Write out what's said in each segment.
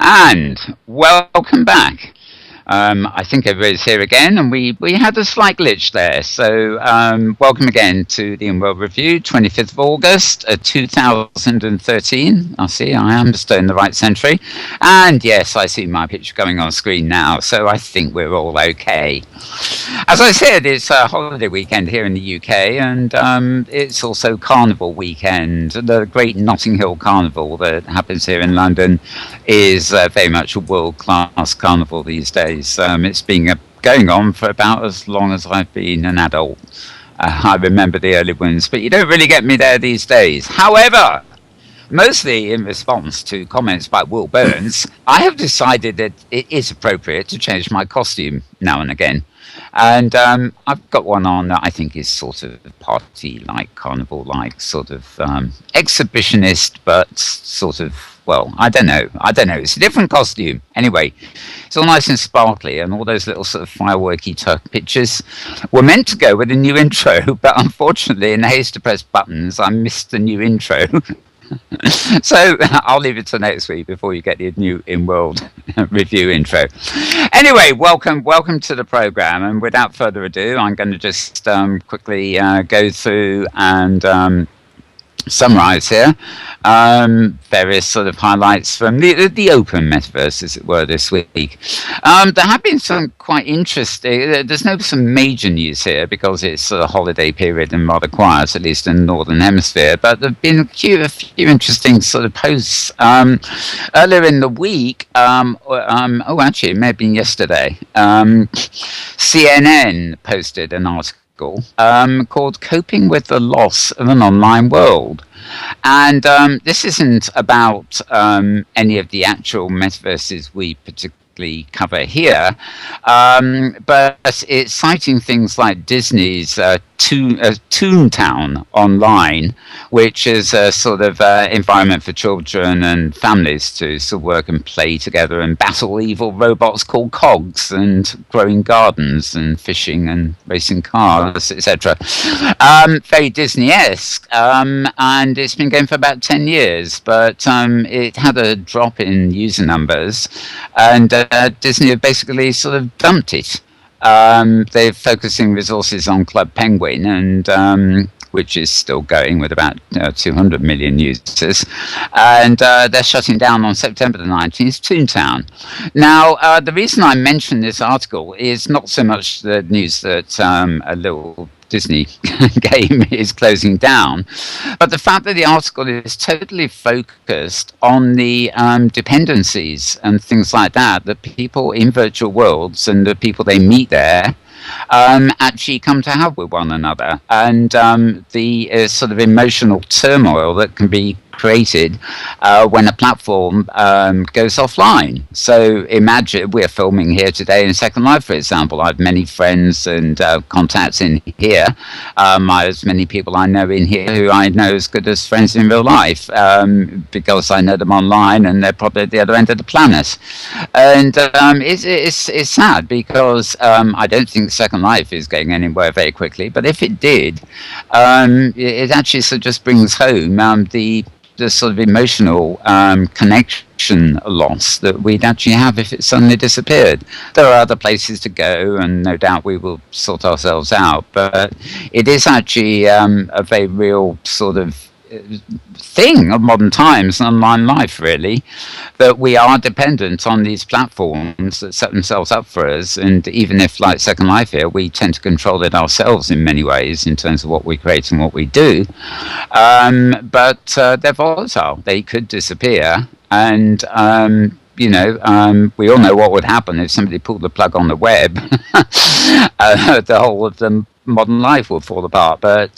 And welcome back. I think everybody's here again, and we had a slight glitch there. So welcome again to the Inworld Review, 25th of August, 2013. I see I am still in the right century. And yes, I see my picture going on screen now, so I think we're all okay. As I said, it's a holiday weekend here in the UK, and it's also Carnival weekend. The Great Notting Hill Carnival that happens here in London is very much a world-class carnival these days. It's been going on for about as long as I've been an adult. I remember the early ones, but you don't really get me there these days. However, mostly in response to comments by Will Burns, I have decided that it is appropriate to change my costume now and again. And I've got one on that I think is sort of party-like, carnival-like, sort of exhibitionist, but sort of, well, I don't know. It's a different costume. Anyway, it's all nice and sparkly, and all those little sort of fireworky pictures were meant to go with a new intro, but unfortunately, in the haste to press buttons, I missed the new intro. So I'll leave it till next week before you get the new Inworld review intro. Anyway, welcome to the program, and without further ado, I'm going to just quickly go through and summarize here various sort of highlights from the open metaverse, as it were, this week. There have been some quite interesting, there's no some major news here because it's a holiday period and rather quiet, at least in the Northern Hemisphere, but there have been a few interesting sort of posts. Earlier in the week, actually, it may have been yesterday, CNN posted an article called Coping with the Loss of an Online World. And this isn't about any of the actual metaverses we particularly cover here, but it's citing things like Disney's Toontown Online, which is a sort of environment for children and families to sort of work and play together and battle evil robots called cogs and growing gardens and fishing and racing cars, etc. Very Disney-esque, and it's been going for about 10 years, but it had a drop in user numbers, and Disney have basically sort of dumped it. They're focusing resources on Club Penguin, and which is still going with about 200 million users, and they're shutting down on September the 19th Toontown. Now, the reason I mention this article is not so much the news that a little Disney game is closing down, but the fact that the article is totally focused on the dependencies and things like that people in virtual worlds and the people they meet there actually come to have with one another, and the sort of emotional turmoil that can be created when a platform goes offline. So imagine we're filming here today in Second Life, for example. I have many friends and contacts in here. As many people I know in here who I know as good as friends in real life, because I know them online and they're probably at the other end of the planet. And it's sad because I don't think Second Life is going anywhere very quickly, but if it did, it actually sort of just brings home the sort of emotional connection loss that we'd actually have if it suddenly disappeared. There are other places to go, and no doubt we will sort ourselves out, but it is actually a very real sort of thing of modern times and online life, really, that we are dependent on these platforms that set themselves up for us, and even if, like Second Life here, we tend to control it ourselves in many ways in terms of what we create and what we do, but they're volatile. They could disappear, and we all know what would happen if somebody pulled the plug on the web. The whole of the modern life will fall apart. But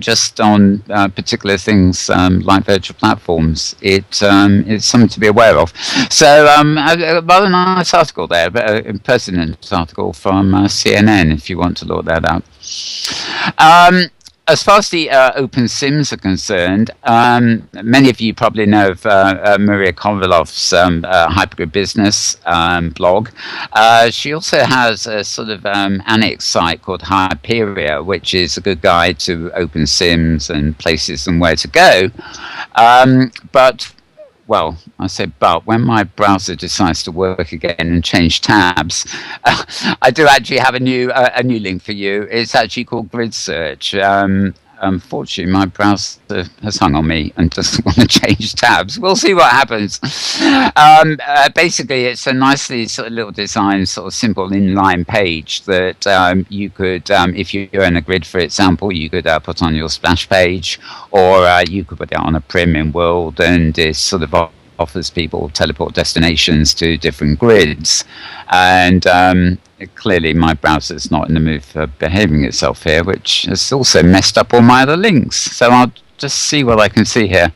just on particular things like virtual platforms, it's something to be aware of. So a rather nice article there, a pertinent article from CNN, if you want to look that up. As far as the open sims are concerned, many of you probably know of Maria Konralov's Hypergrid Business blog. She also has a sort of annex site called Hyperia, which is a good guide to open sims and places and where to go. But well, I say but, when my browser decides to work again and change tabs, I do actually have a new link for you. It's actually called Grid Search. Unfortunately, my browser has hung on me and doesn't want to change tabs. We'll see what happens. Basically, it's a nicely sort of little design, sort of simple inline page that you could, if you own a grid, for example, you could put on your splash page, or you could put it on a prim in World, and it sort of offers people teleport destinations to different grids. And clearly my browser's not in the mood for behaving itself here, which has also messed up all my other links. So I'll just see what I can see here.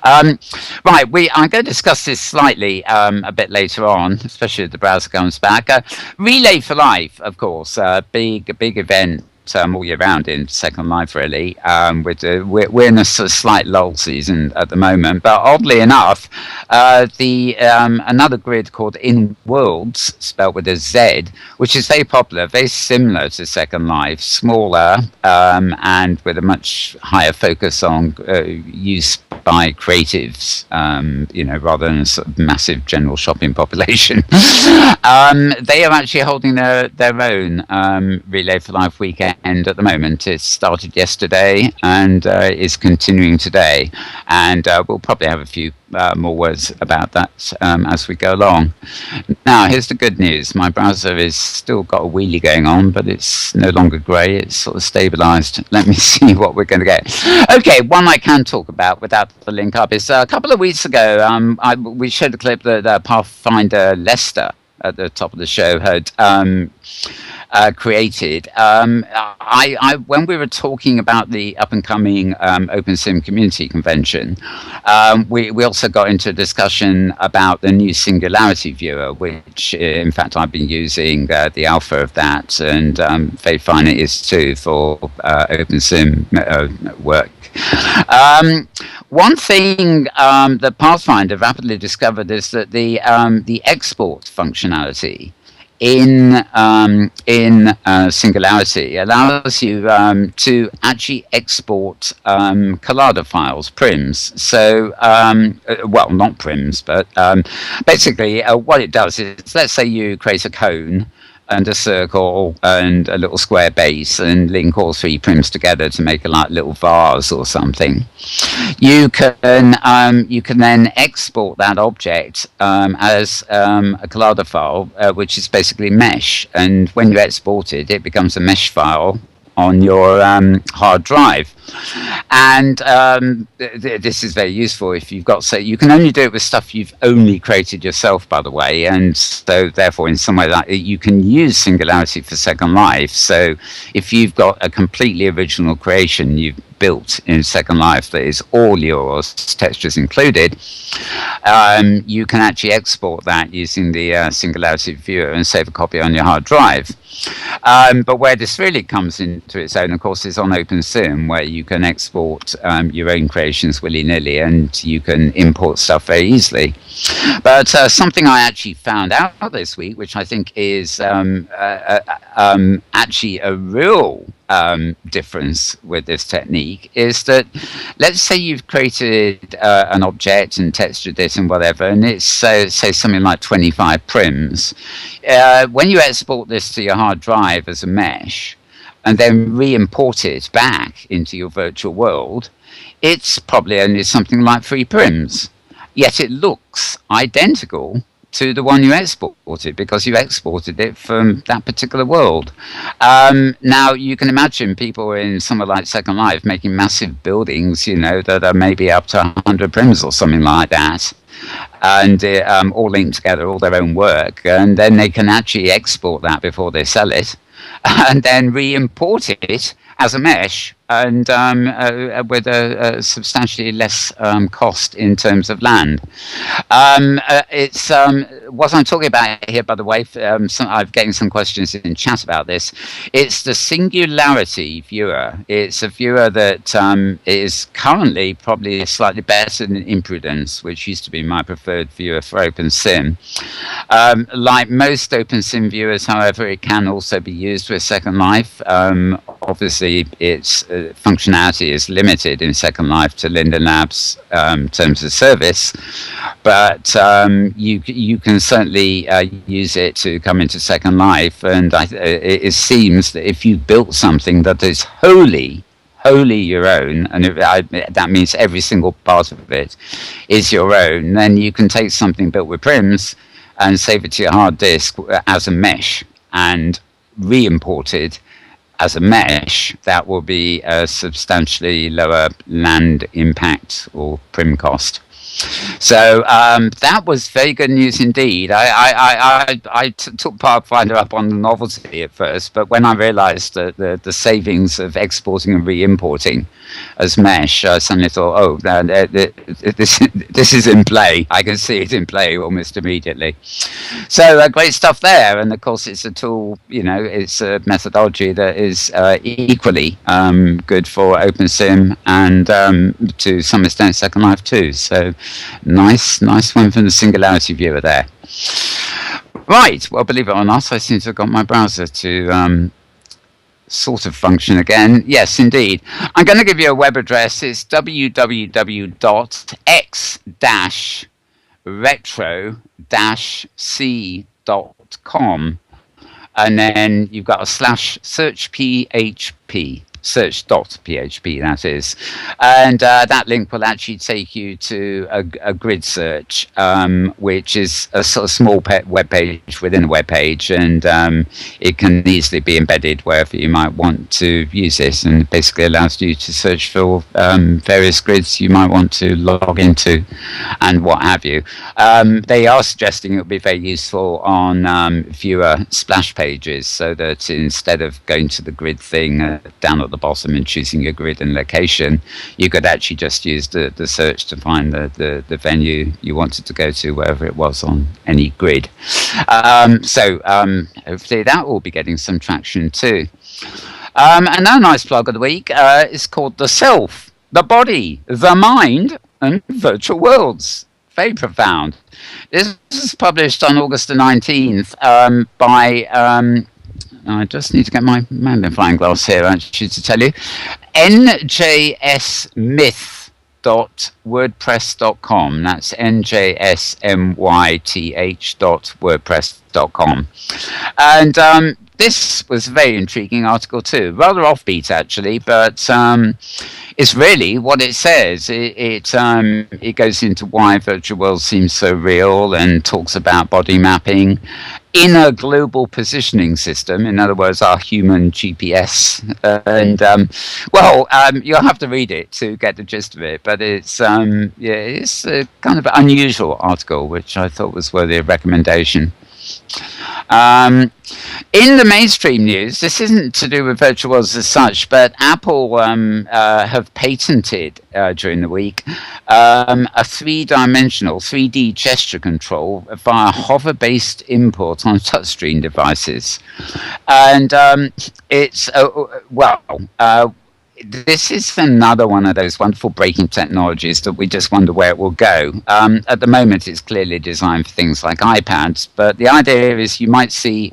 Right, I'm going to discuss this slightly a bit later on, especially if the browser comes back. Relay for Life, of course, big event all year round in Second Life, really. We're in a sort of slight lull season at the moment, but oddly enough, another grid called Inworld, spelled with a Z, which is very popular, very similar to Second Life, smaller, and with a much higher focus on use by creatives, rather than a sort of massive general shopping population. They are actually holding their own Relay for Life weekend at the moment. It started yesterday and is continuing today, and we'll probably have a few more words about that as we go along. Now, here's the good news. My browser is still got a wheelie going on, but it's no longer grey. It's sort of stabilized. Let me see what we're going to get. Okay, one I can talk about without the link up is a couple of weeks ago, we showed a clip that Pathfinder Leicester at the top of the show had created. When we were talking about the up-and-coming OpenSim Community Convention, we also got into a discussion about the new Singularity Viewer, which, in fact, I've been using the alpha of that, and very fine it is too for OpenSim work. One thing that Pathfinder rapidly discovered is that the export functionality in Singularity allows you to actually export collada files, prims. So, well, not prims, but basically what it does is, let's say you create a cone and a circle and a little square base and link all three prims together to make a little vase or something. You can then export that object as a collada file, which is basically mesh. And when you export it, it becomes a mesh file on your hard drive. And this is very useful if you've got, you can only do it with stuff you've only created yourself, by the way, and so therefore in some way that you can use Singularity for Second Life. So if you've got a completely original creation you've built in Second Life that is all yours, textures included, you can actually export that using the Singularity Viewer and save a copy on your hard drive. But where this really comes into its own, of course, is on OpenSim, where you can export your own creations willy-nilly and you can import stuff very easily. But something I actually found out this week, which I think is actually a real difference with this technique, is that let's say you've created an object and textured it and whatever, and it's say something like 25 prims. When you export this to your hard drive as a mesh and then re-import it back into your virtual world, it's probably only something like 3 prims, yet it looks identical to the one you exported because you exported it from that particular world. Now, you can imagine people in somewhere like Second Life making massive buildings, that are maybe up to 100 prims or something like that, and all linked together, all their own work, and then they can actually export that before they sell it, and then re-import it as a mesh, and with a substantially less cost in terms of land. It's what I'm talking about here, by the way. I'm getting some questions in chat about this. It's the Singularity Viewer. It's a viewer that is currently probably slightly better than Imprudence, which used to be my preferred viewer for OpenSim. Like most OpenSim viewers, however, it can also be used with Second Life. Obviously, it's functionality is limited in Second Life to Linden Labs terms of service, but you can certainly use it to come into Second Life, and it seems that if you built something that is wholly your own, and that means every single part of it is your own, then you can take something built with Prims and save it to your hard disk as a mesh and re-import it as a mesh. That will be a substantially lower land impact or Prim cost. So that was very good news indeed. I took Pathfinder up on the novelty at first, but when I realized that the savings of exporting and re-importing as mesh, I suddenly thought, oh, this is in play. I can see it in play almost immediately. So great stuff there. And of course, it's a tool, it's a methodology that is equally good for OpenSim and to some extent Second Life too. So nice one from the Singularity viewer there. Right, well, believe it or not, I seem to have got my browser to sort of function again. Yes, indeed. I'm going to give you a web address. It's www.x-retro-c.com, and then you've got a /search PHP. Search.php, that is, and that link will actually take you to a grid search, which is a sort of small web page within a web page, and it can easily be embedded wherever you might want to use it, and basically allows you to search for various grids you might want to log into and what have you. They are suggesting it would be very useful on viewer splash pages, so that instead of going to the grid thing down at the bottom and choosing your grid and location, you could actually just use the search to find the venue you wanted to go to, wherever it was on any grid. So hopefully that will be getting some traction too. Another nice plug of the week is called The Self, the Body, the Mind, and Virtual Worlds. Very profound. This was published on August the 19th by I just need to get my magnifying glass here, actually, to tell you. njsmyth.wordpress.com. That's njsmyth.wordpress.com. And this was a very intriguing article too. Rather offbeat, actually, but it's really what it says. It goes into why virtual worlds seem so real and talks about body mapping in a global positioning system. In other words, our human GPS. And you'll have to read it to get the gist of it. But it's it's a kind of unusual article, which I thought was worthy of recommendation. In the mainstream news, this isn't to do with virtual worlds as such, but Apple have patented during the week a three-dimensional 3D gesture control via hover-based input on touchscreen devices. And it's, this is another one of those wonderful breaking technologies that we just wonder where it will go. At the moment, it's clearly designed for things like iPads, but the idea is you might see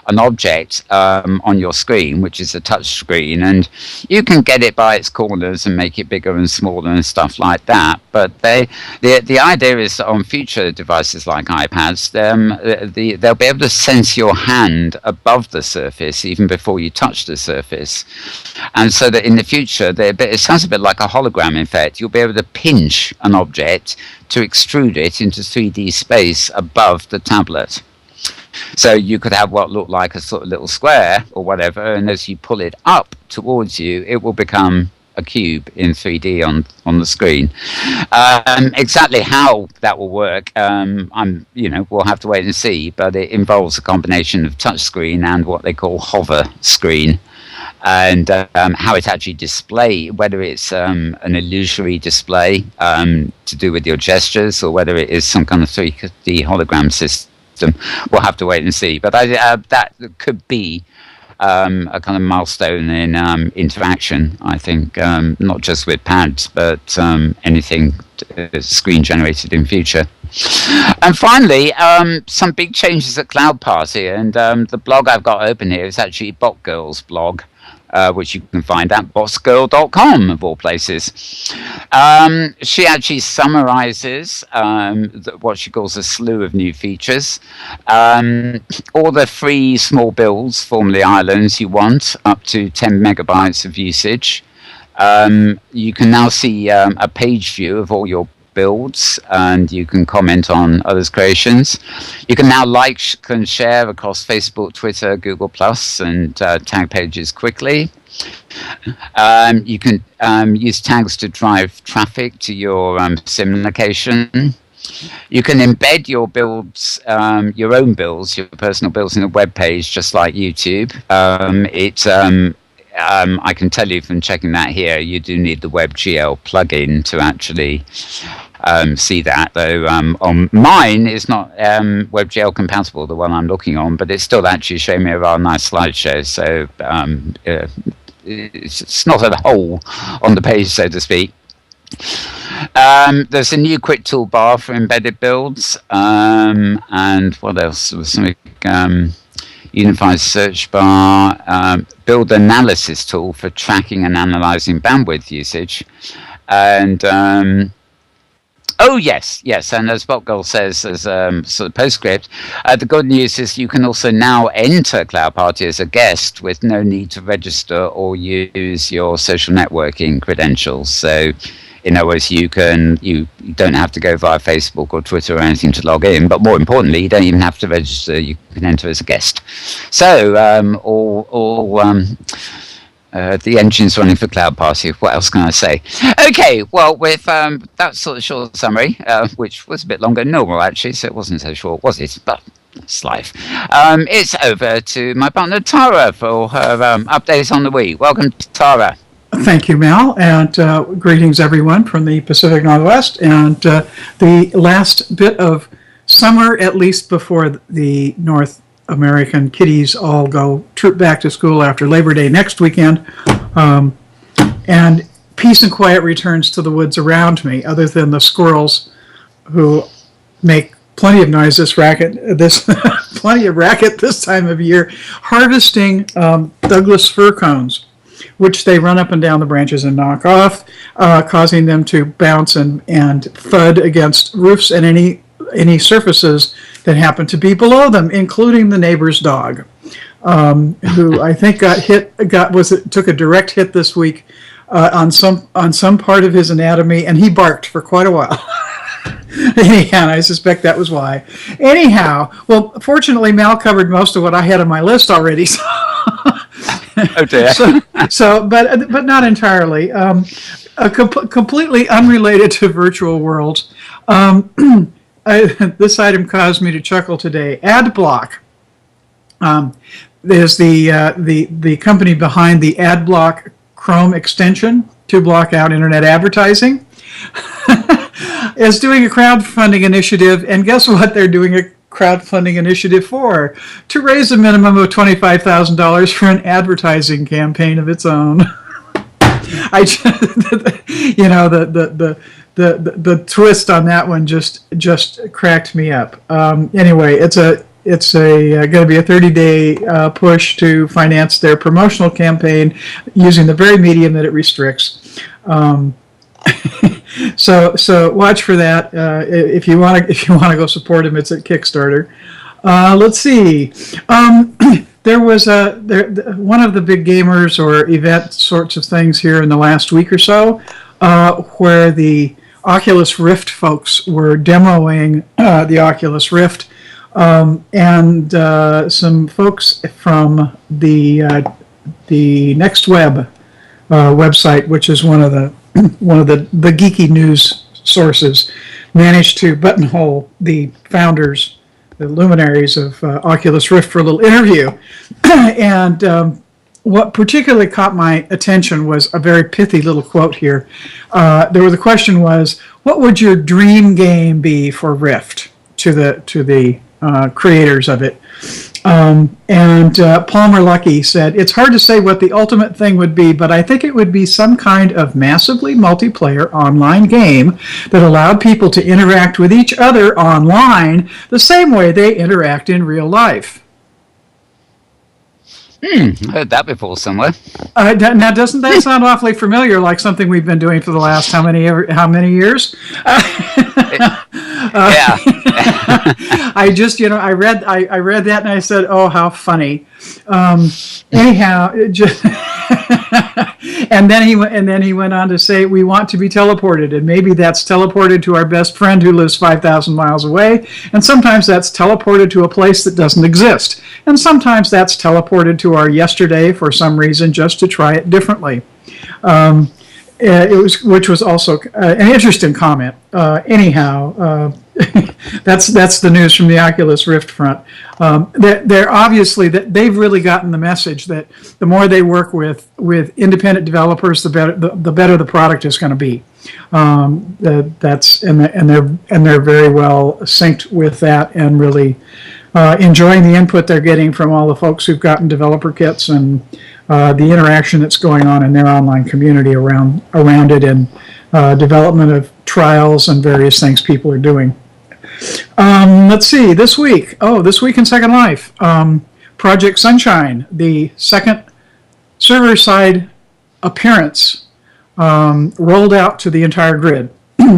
an object on your screen, which is a touch screen, and you can get it by its corners and make it bigger and smaller and stuff like that. But the idea is that on future devices like iPads, they'll be able to sense your hand above the surface even before you touch the surface, and so that in the future, it sounds a bit like a hologram. In fact, you'll be able to pinch an object to extrude it into 3D space above the tablet. So you could have what looked like a sort of little square or whatever, and as you pull it up towards you, it will become a cube in 3D on the screen. Exactly how that will work, we'll have to wait and see. But it involves a combination of touch screen and what they call hover screen, and how it actually displays, whether it's an illusory display to do with your gestures, or whether it is some kind of 3D hologram system. We'll have to wait and see, but that could be a kind of milestone in interaction, I think, not just with pads, but anything screen generated in future. And finally, some big changes at Cloud Party, and the blog I've got open here is actually Bot Girl's blog. which you can find at bossgirl.com, of all places. She actually summarizes what she calls a slew of new features. All the free small bills, formerly islands, you want, up to 10 megabytes of usage. You can now see a page view of all your builds, and you can comment on others' creations. You can now like and share across Facebook, Twitter, Google Plus, and tag pages quickly. You can use tags to drive traffic to your sim location. You can embed your builds, your own builds, your personal builds in a web page, just like YouTube. I can tell you from checking that here, you do need the WebGL plugin to actually see that. Though on mine, it's not WebGL compatible, the one I'm looking on, but it's still actually showing me a rather nice slideshow. So it's not a hole on the page, so to speak. There's a new quick toolbar for embedded builds, and what else? There was something. Unified search bar, build analysis tool for tracking and analyzing bandwidth usage, and yes, and as Botgirl says, as sort of postscript, the good news is you can also now enter Cloud Party as a guest with no need to register or use your social networking credentials. So, in other words, you don't have to go via Facebook or Twitter or anything to log in, but more importantly, you don't even have to register. You can enter as a guest. So the engine's running for Cloud Party. What else can I say? Okay, well, with that sort of short summary, which was a bit longer than normal, actually, so it wasn't so short, was it? But it's life. It's over to my partner, Tara, for her updates on the week. Welcome, Tara. Thank you, Mel, and greetings everyone from the Pacific Northwest, and the last bit of summer, at least before the North American kiddies all go troop back to school after Labor Day next weekend, and peace and quiet returns to the woods around me, other than the squirrels who make plenty of noise, plenty of racket this time of year, harvesting Douglas fir cones, which they run up and down the branches and knock off, causing them to bounce and thud against roofs and any surfaces that happen to be below them, including the neighbor's dog, who I think took a direct hit this week on some part of his anatomy, and he barked for quite a while. Anyhow, I suspect that was why. Anyhow, well, fortunately, Mal covered most of what I had on my list already. So. Oh dear. But not entirely. Completely unrelated to virtual worlds. This item caused me to chuckle today. AdBlock is the company behind the AdBlock Chrome extension to block out internet advertising. Is doing a crowdfunding initiative, and guess what? They're doing a crowdfunding initiative for, to raise a minimum of $25,000 for an advertising campaign of its own. The twist on that one just cracked me up. Anyway, it's going to be a 30-day push to finance their promotional campaign using the very medium that it restricts. So watch for that if you want to go support him. It's at Kickstarter. Let's see. There was one of the big gamers or event sorts of things here in the last week or so, where the Oculus Rift folks were demoing the Oculus Rift, and some folks from the NextWeb website, which is one of the geeky news sources, managed to buttonhole the founders, the luminaries of Oculus Rift, for a little interview. And what particularly caught my attention was a very pithy little quote here. The question was, what would your dream game be for Rift, to the creators of it? And Palmer Luckey said, it's hard to say what the ultimate thing would be, but I think it would be some kind of massively multiplayer online game that allowed people to interact with each other online the same way they interact in real life. Heard that before somewhere. Now, doesn't that sound awfully familiar, like something we've been doing for the last how many years? Yeah. I just, I read that and I said, "Oh, how funny." Anyhow, it just and then he went on to say, "We want to be teleported, and maybe that's teleported to our best friend who lives 5,000 miles away, and sometimes that's teleported to a place that doesn't exist, and sometimes that's teleported to our yesterday for some reason, just to try it differently." Which was also an interesting comment. Anyhow, that's the news from the Oculus Rift front. They're obviously they've really gotten the message that the more they work with independent developers, the better the product is going to be. They're very well synced with that, and really enjoying the input they're getting from all the folks who've gotten developer kits, and the interaction that's going on in their online community around it, and development of trials and various things people are doing. Let's see, this week in Second Life, Project Sunshine, the second server-side appearance, rolled out to the entire grid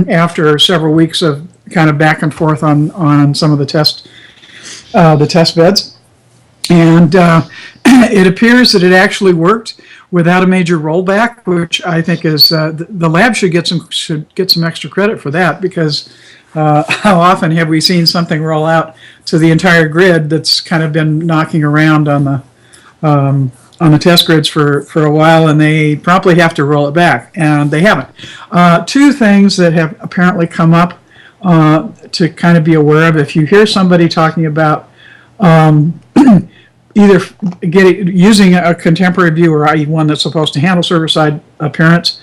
after several weeks of kind of back and forth on some of the test beds. And it appears that it actually worked without a major rollback, which I think is the lab should get some extra credit for that, because how often have we seen something roll out to the entire grid that's kind of been knocking around on the test grids for a while, and they promptly have to roll it back, and they haven't. Two things that have apparently come up to kind of be aware of: if you hear somebody talking about either using a contemporary viewer, i.e. one that's supposed to handle server-side appearance,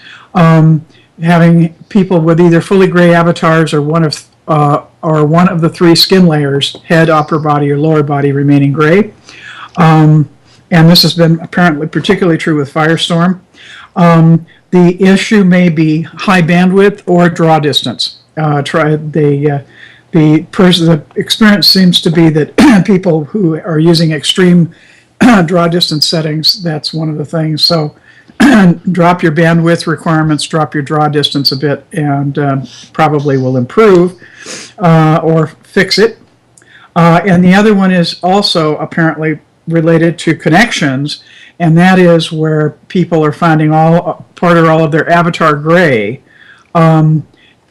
having people with either fully gray avatars or one of the three skin layers, head, upper body, or lower body, remaining gray. And this has been apparently particularly true with Firestorm. The issue may be high bandwidth or draw distance. The experience seems to be that people who are using extreme draw distance settings, that's one of the things. So drop your bandwidth requirements, drop your draw distance a bit, and probably will improve or fix it. And the other one is also apparently related to connections, and that is where people are finding part or all of their avatar gray. And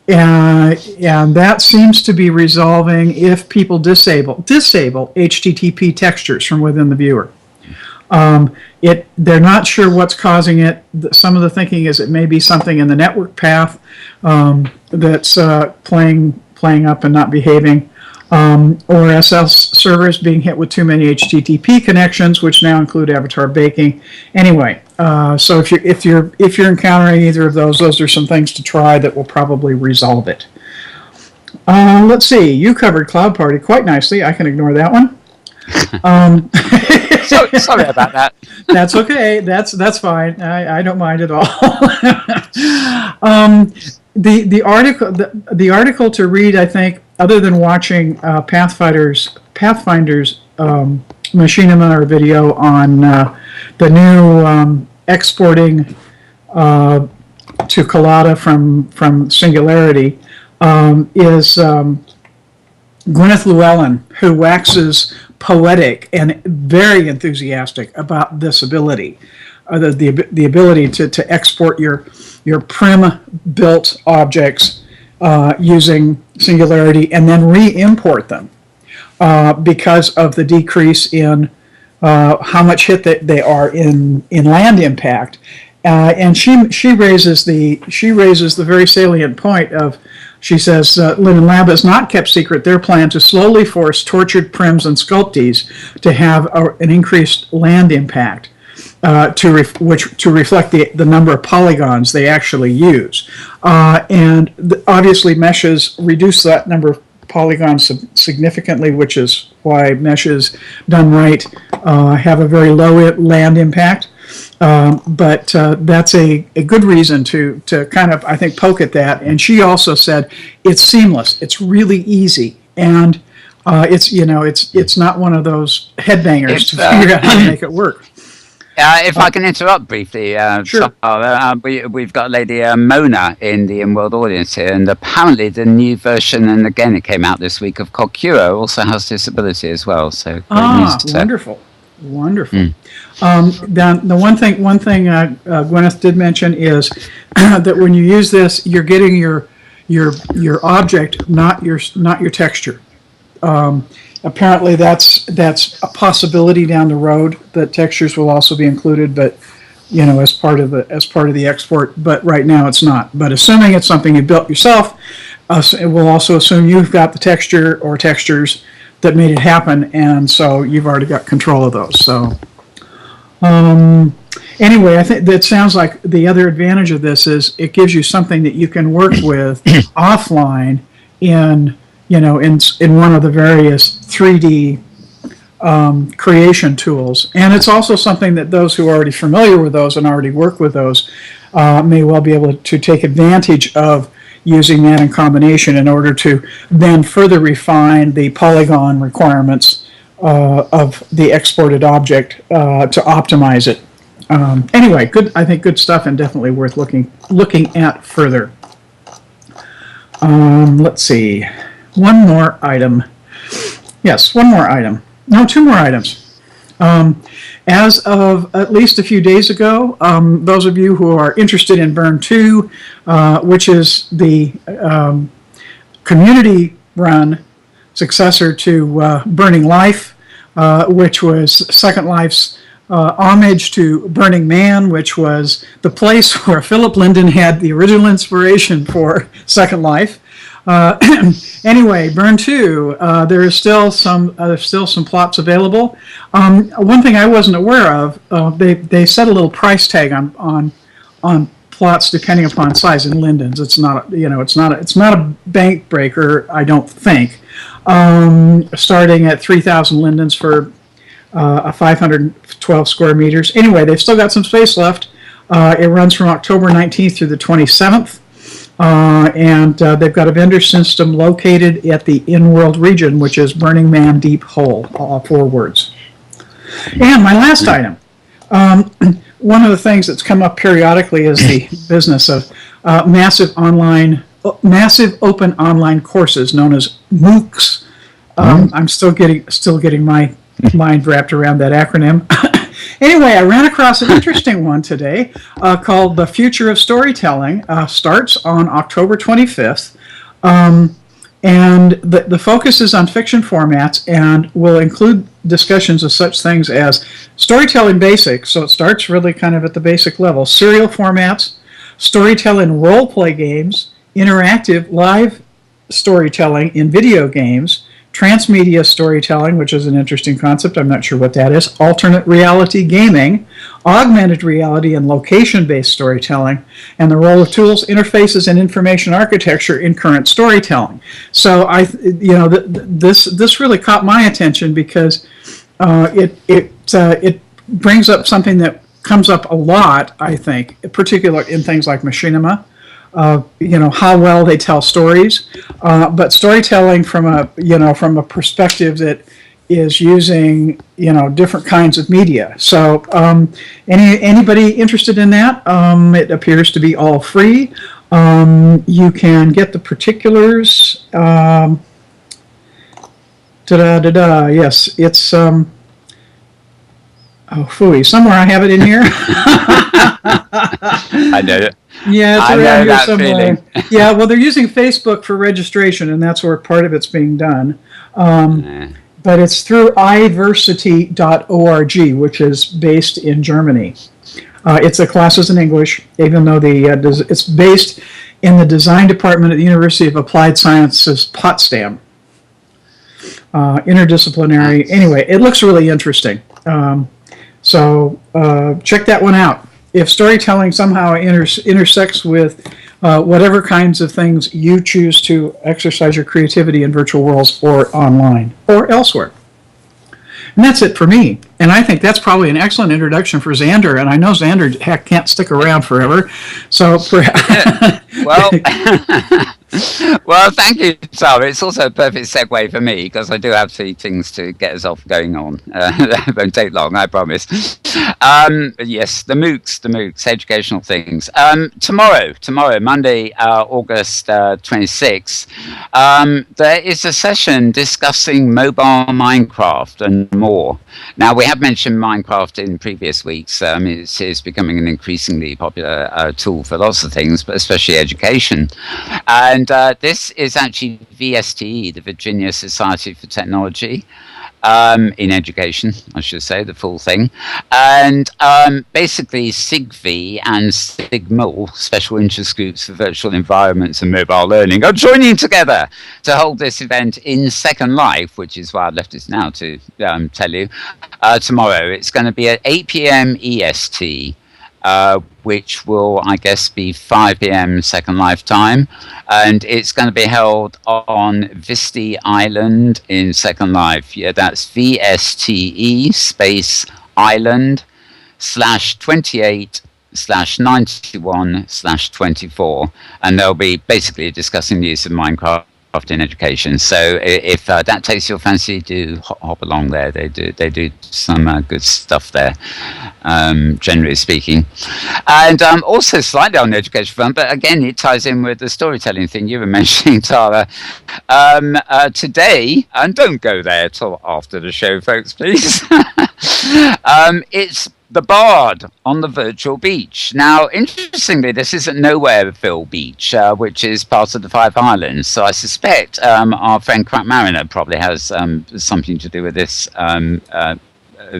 that seems to be resolving if people disable HTTP textures from within the viewer. They're not sure what's causing it. Some of the thinking is it may be something in the network path that's playing up and not behaving, or SS servers being hit with too many HTTP connections, which now include avatar baking. Anyway, so if you're encountering either of those are some things to try that will probably resolve it. Let's see. You covered Cloud Party quite nicely. I can ignore that one. Sorry about that. That's okay. That's fine. I don't mind at all. The article to read, I think, other than watching Pathfinder's machinima or video on the new exporting to Collada from Singularity, is Gwyneth Llewellyn, who waxes poetic and very enthusiastic about this ability, the ability to export your prim-built objects using Singularity and then re-import them because of the decrease in how much hit they are in land impact. And she raises the very salient point of, she says, Linden Lab has not kept secret their plan to slowly force tortured prims and sculptees to have an increased land impact to reflect the number of polygons they actually use. And obviously meshes reduce that number of polygons significantly, which is why meshes done right have a very low land impact. But that's a good reason to kind of, I think, poke at that. And she also said it's seamless, it's really easy, and it's not one of those headbangers to figure out how to make it work. If I can interrupt briefly, Sure. we've got Lady Mona in the Inworld audience here, and apparently the new version, and again it came out this week, of Kokuro also has disability as well. So great news. Wonderful, wonderful. Then the one thing Gwyneth did mention is that when you use this, you're getting your object, not your texture. Apparently, that's a possibility down the road that textures will also be included, but as part of the export. But right now, it's not. But assuming it's something you built yourself, it will also assume you've got the texture or textures that made it happen, and so you've already got control of those. So, anyway, I think that sounds like the other advantage of this is it gives you something that you can work with offline in one of the various 3D creation tools. And it's also something that those who are already familiar with those and already work with those may well be able to take advantage of using that in combination in order to then further refine the polygon requirements of the exported object to optimize it. Anyway, I think good stuff, and definitely worth looking at further. Let's see. One more item. Yes, one more item. No, two more items. As of at least a few days ago, those of you who are interested in Burn 2, which is the community-run successor to Burning Life, which was Second Life's homage to Burning Man, which was the place where Philip Linden had the original inspiration for Second Life. Anyway, Burn 2, there's still some plots available. One thing I wasn't aware of, they set a little price tag on plots depending upon size in Linden's. It's not a bank breaker, I don't think. Starting at 3,000 Lindens for a 512 square meters. Anyway, they've still got some space left. It runs from October 19th through the 27th. And they've got a vendor system located at the Inworld region, which is Burning Man Deep Hole, all 4 words. And my last item, one of the things that's come up periodically is the business of massive open online courses known as MOOCs. I'm still getting my mind wrapped around that acronym. Anyway, I ran across an interesting one today called The Future of Storytelling. Starts on October 25th. And the focus is on fiction formats and will include discussions of such things as storytelling basics, so it starts really kind of at the basic level, serial formats, storytelling role-play games, interactive live storytelling in video games, transmedia storytelling, which is an interesting concept, I'm not sure what that is, alternate reality gaming, augmented reality and location-based storytelling, and the role of tools, interfaces, and information architecture in current storytelling. So this really caught my attention because it brings up something that comes up a lot, I think, particularly in things like machinima. How well they tell stories, but storytelling from a perspective that is using different kinds of media. So anybody interested in that? It appears to be all free. You can get the particulars. Yes, it's oh phooey. Somewhere I have it in here. I know it. Yeah, it's around here somewhere. Feeling. Yeah, well, they're using Facebook for registration, and that's where part of it's being done. But it's through iversity.org, which is based in Germany. It's a classes in English, even though it's based in the design department at the University of Applied Sciences, Potsdam. Interdisciplinary. Anyway, it looks really interesting. So check that one out. If storytelling somehow intersects with whatever kinds of things you choose to exercise your creativity in virtual worlds or online or elsewhere. And that's it for me. And I think that's probably an excellent introduction for Zander. And I know Zander can't stick around forever. So well, Well, thank you, Sarah. It's also a perfect segue for me because I do have 3 things to get us off going on. That won't take long, I promise. Yes, the MOOCs, educational things. Tomorrow, Monday, August 26th, there is a session discussing mobile Minecraft and more. Now, we have mentioned Minecraft in previous weeks. It's becoming an increasingly popular tool for lots of things, but especially education. And this is actually VSTE, the Virginia Society for Technology, in education, I should say, the full thing. And basically, SIGV and SIGML, Special Interest Groups for Virtual Environments and Mobile Learning, are joining together to hold this event in Second Life, which is why I've left it now to tell you, tomorrow. It's going to be at 8 p.m. EST. Which will, I guess, be 5 p.m. Second Life time. And it's going to be held on Visti Island in Second Life. Yeah, that's VSTE space island /28/91/24. And they'll be basically discussing the use of Minecraft in education. So if that takes your fancy, do hop along there. They do some good stuff there, generally speaking. And also slightly on the education front, but again, it ties in with the storytelling thing you were mentioning, Tara. Today, and don't go there till after the show, folks, please. It's the Bard on the virtual beach. Now, interestingly, this isn't Nowhereville Beach, which is part of the Five Islands. So I suspect our friend Crack Mariner probably has something to do with this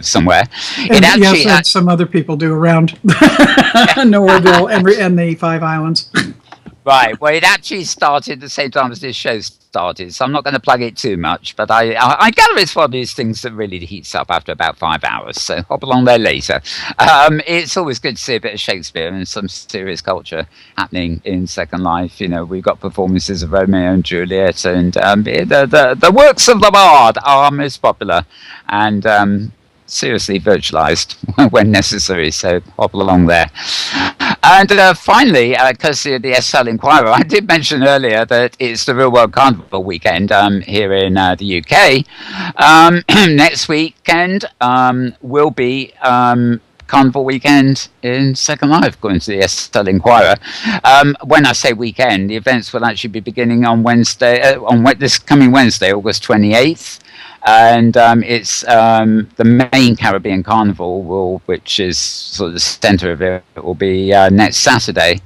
somewhere. And yes, and some other people do around Nowhereville and the Five Islands. Right. Well, it actually started the same time as this show started, so I'm not going to plug it too much. But I gather it's one of these things that really heats up after about 5 hours. So hop along there later. It's always good to see a bit of Shakespeare and some serious culture happening in Second Life. You know, we've got performances of Romeo and Juliet, and the works of the Bard are most popular and seriously virtualized when necessary. So hop along there. And finally, courtesy of the SL Inquirer, I did mention earlier that it's the Real World Carnival weekend here in the UK. Next weekend will be Carnival weekend in Second Life, according to the SL Inquirer. When I say weekend, the events will actually be beginning on Wednesday, this coming Wednesday, August 28th. And it's the main Caribbean Carnival, which is sort of the center of it, will be next Saturday.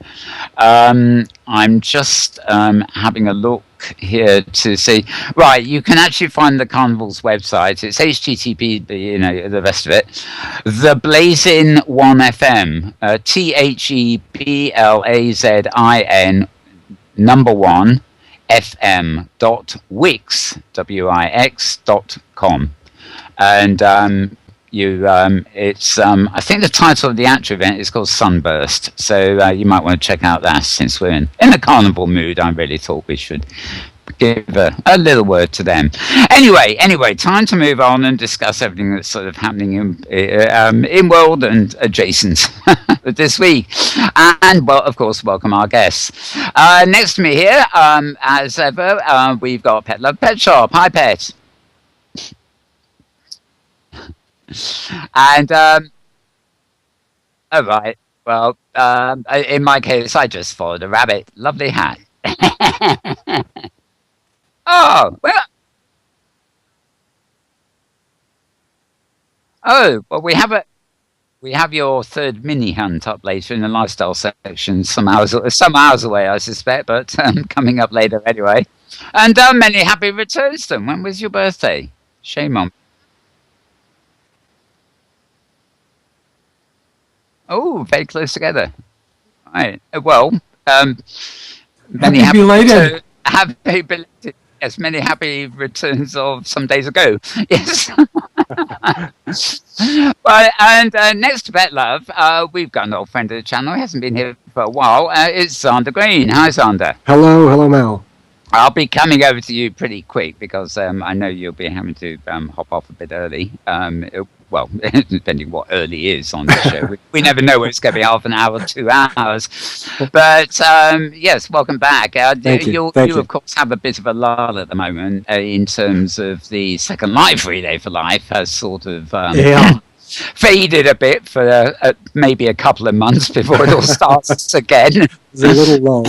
I'm just having a look here to see. Right, you can actually find the Carnival's website. It's HTTP, you know, the rest of it. The Blazin' 1FM, THEBLAZIN #1 fm.wix.com, and it's I think the title of the actual event is called Sunburst, so you might want to check out that. Since we're in the carnival mood, I really thought we should give a little word to them. Anyway, time to move on and discuss everything that's sort of happening in world and adjacent this week. And, well, of course, welcome our guests. Next to me here, as ever, we've got Petlove Petshop. Hi, Pet. And, all right, well, in my case, I just followed a rabbit. Lovely hat. Oh, well. Oh, well, we have your third mini hunt up later in the lifestyle section, some hours away, I suspect, but coming up later anyway. And many happy returns to them. When was your birthday? Shame on. Oh, very close together. Right. Well, many happy belated. Happy belated. Yes, many happy returns of some days ago. Yes. Well, and next to Petlove, we've got an old friend of the channel. He hasn't been here for a while. It's Zander Greene. Hi, Zander. Hello, Mel. I'll be coming over to you pretty quick because I know you'll be having to hop off a bit early. well, depending what early is on the show. We never know whether it's going to be half an hour, 2 hours. But yes, welcome back. Thank you. You, of course, have a bit of a lull at the moment in terms of the Second Life Relay for Life has sort of faded a bit for maybe a couple of months before it all starts again. It was a little lull.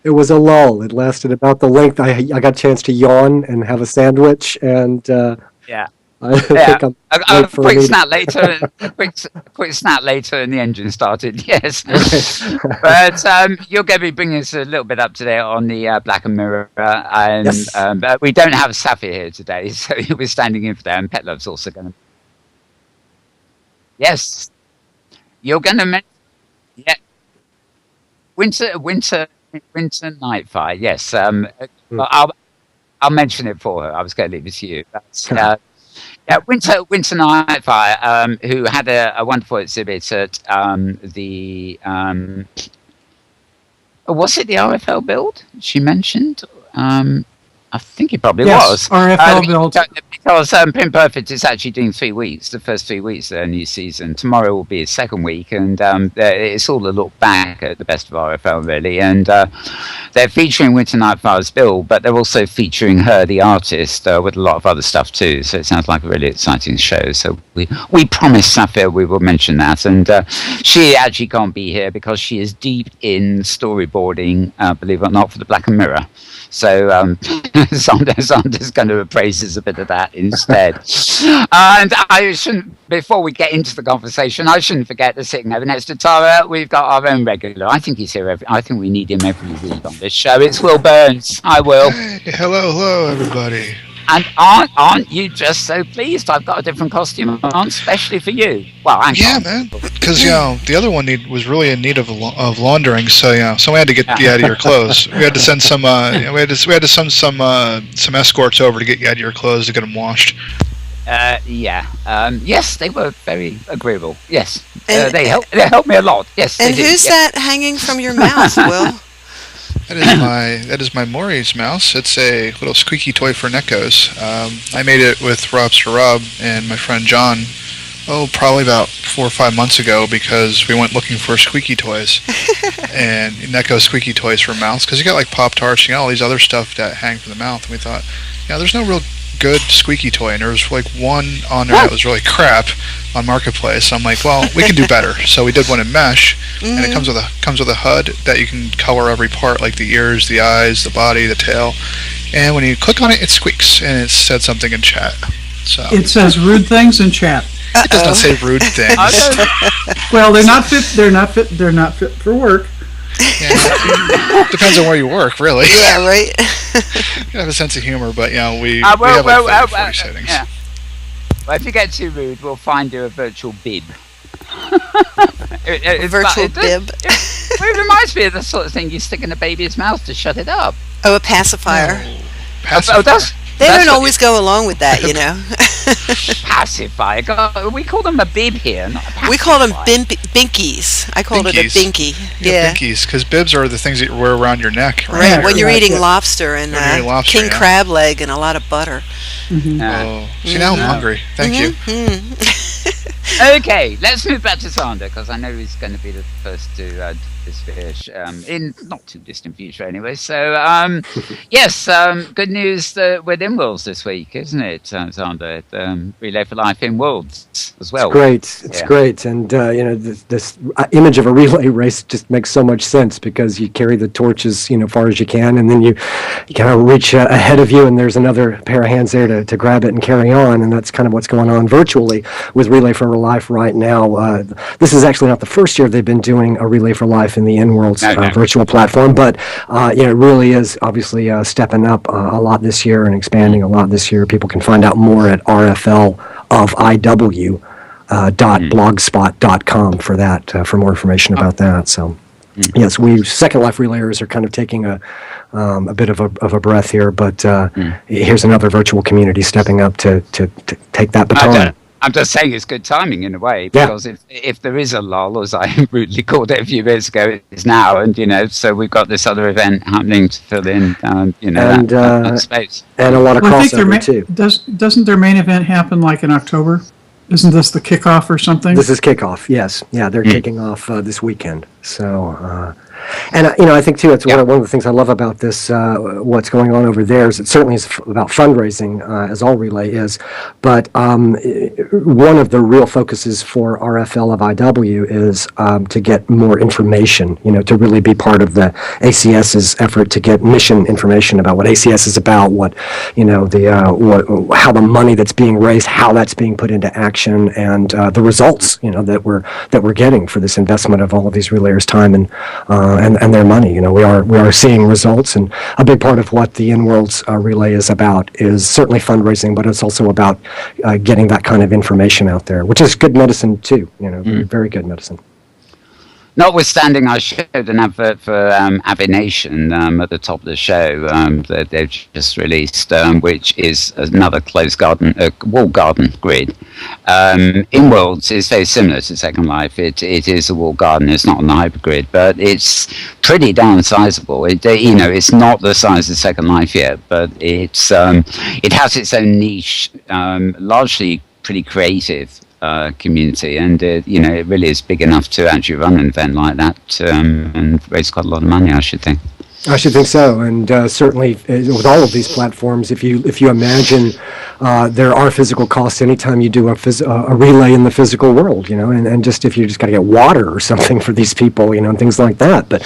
It was a lull. It lasted about the length. I got a chance to yawn and have a sandwich, and I think I'm a quick snap later. Quick snap later, and the engine started. Yes, but you're going to be bringing us a little bit up to date on the Black Mirror, and yes. We don't have Safir here today, so you'll be standing in for that. And Petlove's also going to. Yes, you're going to mention. Yeah, Winter Nightfire. Yes, I'll mention it for her. I was going to leave it to you. That's, Winter Nightfire, who had a wonderful exhibit at the was it the RFL build she mentioned? I think it probably was. RFL build. Because Pin Perfect is actually doing 3 weeks, the first 3 weeks of their new season. Tomorrow will be his second week, and it's all a look back at the best of RFL, really. And they're featuring Winter Nightfire's build, but they're also featuring her, the artist, with a lot of other stuff too. So it sounds like a really exciting show. So we promised Safir we will mention that. And she actually can't be here because she is deep in storyboarding, believe it or not, for the Black Mirror. So Zander's going to appraise us a bit of that instead. And I shouldn't, before we get into the conversation, I shouldn't forget that sitting over next to Tara, we've got our own regular. I think he's here I think we need him every week on this show. It's Will Burns. Hi, Will. Hey, hello, everybody. And aren't you just so pleased? I've got a different costume on, especially for you. Well, man, because the other one was really in need of laundering, so so we had to get you out of your clothes. We had to send some we had to send some escorts over to get you out of your clothes to get them washed. Yes, they were very agreeable. Yes, they helped me a lot. Yes. And who's that hanging from your mouth, Will? That is my Maury's mouse. It's a little squeaky toy for Neckos. I made it with Rob Rob and my friend John. Probably about 4 or 5 months ago, because we went looking for squeaky toys and Necco squeaky toys for mouths, because you got like Pop-Tarts, you got all these other stuff that hang from the mouth, and we thought, there's no real good squeaky toy, and there was like one on there that was really crap on Marketplace. So I'm like, well, we can do better. So we did one in mesh, and it comes with a HUD that you can color every part, like the ears, the eyes, the body, the tail, and when you click on it, it squeaks, and it said something in chat. So it says rude things in chat. It does not say rude things. Well, they're not fit. They're not fit for work. Yeah, depends on where you work, really. Yeah, right. You have a sense of humor, but we have like 40 settings. Yeah. Well, if you get too rude, we'll find you a virtual bib. Virtual bib. It reminds me of the sort of thing you stick in a baby's mouth to shut it up. Oh, a pacifier. They don't always go along with that, Pacifier. We call them a bib here, not a pacifier. We call them binkies. I call it a binky. Yeah, binkies, because bibs are the things that you wear around your neck. Right, when you're eating lobster and king crab leg and a lot of butter. Mm-hmm. Now I'm hungry. Thank you. Okay, let's move back to Zander, because I know he's going to be the first to this fish in not too distant future anyway. So yes, good news with Inworlds this week, isn't it, Zander? Relay for Life Inworlds as well. It's great, and this image of a relay race just makes so much sense, because you carry the torches far as you can, and then you kind of reach ahead of you, and there's another pair of hands there to grab it and carry on, and that's kind of what's going on virtually with Relay for Life right now. This is actually not the first year they've been doing a Relay for Life in the Inworld's virtual platform, but it really is obviously stepping up a lot this year and expanding a lot this year. People can find out more at rflofiw.blogspot.com for that, for more information about that. So yes, we Second Life Relayers are kind of taking a bit of a breath here, but here's another virtual community stepping up to take that baton. I'm just saying it's good timing in a way, because if there is a lull, as I rudely called it a few years ago, it's now, and so we've got this other event happening to fill in, that space, and a lot of crossover too. Doesn't their main event happen like in October? Isn't this the kickoff or something? This is kickoff, yes. Yeah, they're kicking off this weekend. So, and I think too, it's one of the things I love about this. What's going on over there is it certainly is about fundraising, as all relay is. But one of the real focuses for RFL of IW is to get more information. To really be part of the ACS's effort to get mission information about what ACS is about, what how the money that's being raised, how that's being put into action, and the results that we're getting for this investment of all of these relayers' time and their money. We are seeing results, and a big part of what the Inworld's relay is about is certainly fundraising, but it's also about getting that kind of information out there, which is good medicine too. Very good medicine. Notwithstanding, I showed an advert for Avination at the top of the show that they've just released, which is another closed garden, walled garden grid. Inworld is very similar to Second Life. It is a walled garden. It's not on the hypergrid, but it's pretty darn sizable. It's not the size of Second Life yet, but it has its own niche, largely pretty creative. Community, and it really is big enough to actually run an event like that and raise quite a lot of money, I should think. I should think so, and certainly with all of these platforms, if you imagine there are physical costs anytime you do a relay in the physical world, and just if you just got to get water or something for these people, and things like that. But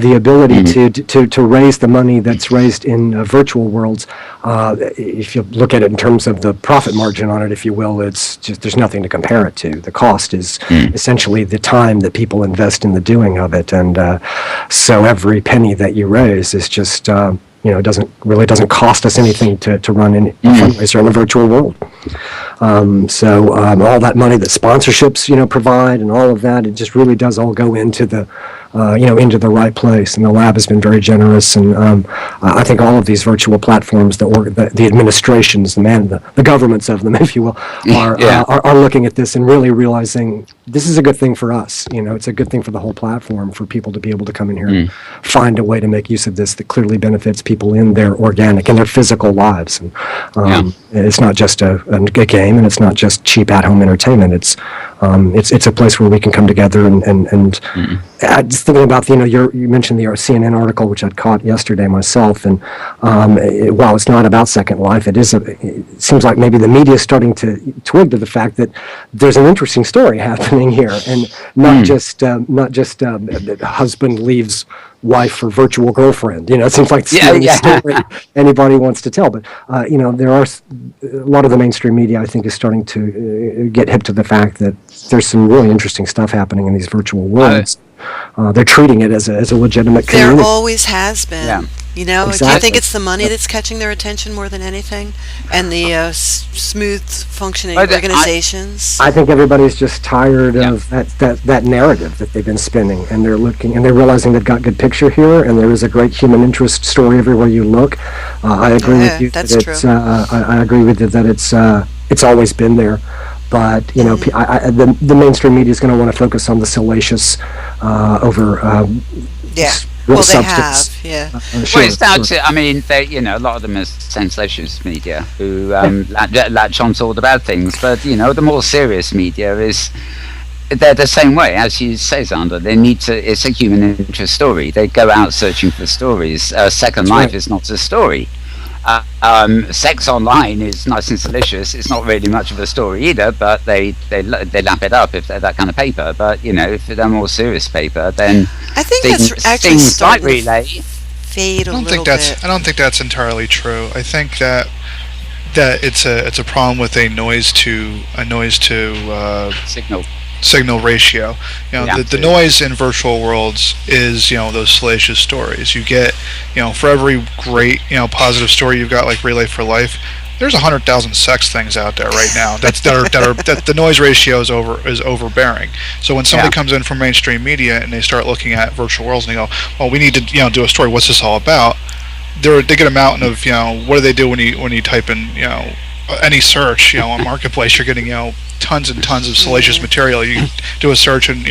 the ability to raise the money that's raised in virtual worlds, if you look at it in terms of the profit margin on it, if you will, it's just there's nothing to compare it to. The cost is essentially the time that people invest in the doing of it, and so every penny that you raise is just doesn't cost us anything to run a fundraiser in the virtual world. So all that money that sponsorships provide and all of that, it just really does all go into the into the right place. And the lab has been very generous, and I think all of these virtual platforms, the administrations, the governments of them, if you will, are looking at this and really realizing this is a good thing for us. It's a good thing for the whole platform for people to be able to come in here and find a way to make use of this that clearly benefits people in their organic and their physical lives. And it's not just a game, and it's not just cheap at-home entertainment. It's a place where we can come together and just thinking about you mentioned the CNN article, which I'd caught yesterday myself, and while it's not about Second Life, it seems like maybe the media is starting to twig to the fact that there's an interesting story happening here, and not just husband leaves wife for virtual girlfriend. It seems like the only story anybody wants to tell. But there are a lot of the mainstream media, I think, is starting to get hip to the fact that there's some really interesting stuff happening in these virtual worlds. They're treating it as a legitimate community. There always has been. Yeah. Exactly. I think it's the money that's catching their attention more than anything, and the smooth functioning organizations. I think everybody's just tired of that narrative that they've been spinning, and they're realizing they've got good picture here, and there is a great human interest story everywhere you look. I agree with you. That's true. I agree with you that it's always been there. But the mainstream media is going to want to focus on the salacious over well, they substance. have, yeah. Well, it's down to, a lot of them are sensationalist media who latch on to all the bad things, but, the more serious media they're the same way, as you say, Zander. It's a human interest story. They go out searching for stories. Second Life is not a story. Sex online is nice and salacious. It's not really much of a story either, but they lap it up if they're that kind of paper. But if they're more serious paper, then I think that's actually things like relay fade a little bit. I don't think that's entirely true. I think that it's a problem with a noise to signal ratio. The noise in virtual worlds is those salacious stories. You get for every great positive story you've got, like Relay for Life, there's 100,000 sex things out there right now that the noise ratio is overbearing. So when somebody comes in from mainstream media and they start looking at virtual worlds and they go, well, we need to do a story. What's this all about? They get a mountain of what do they do when you type in any search on Marketplace? You're getting tons and tons of salacious material. You do a search in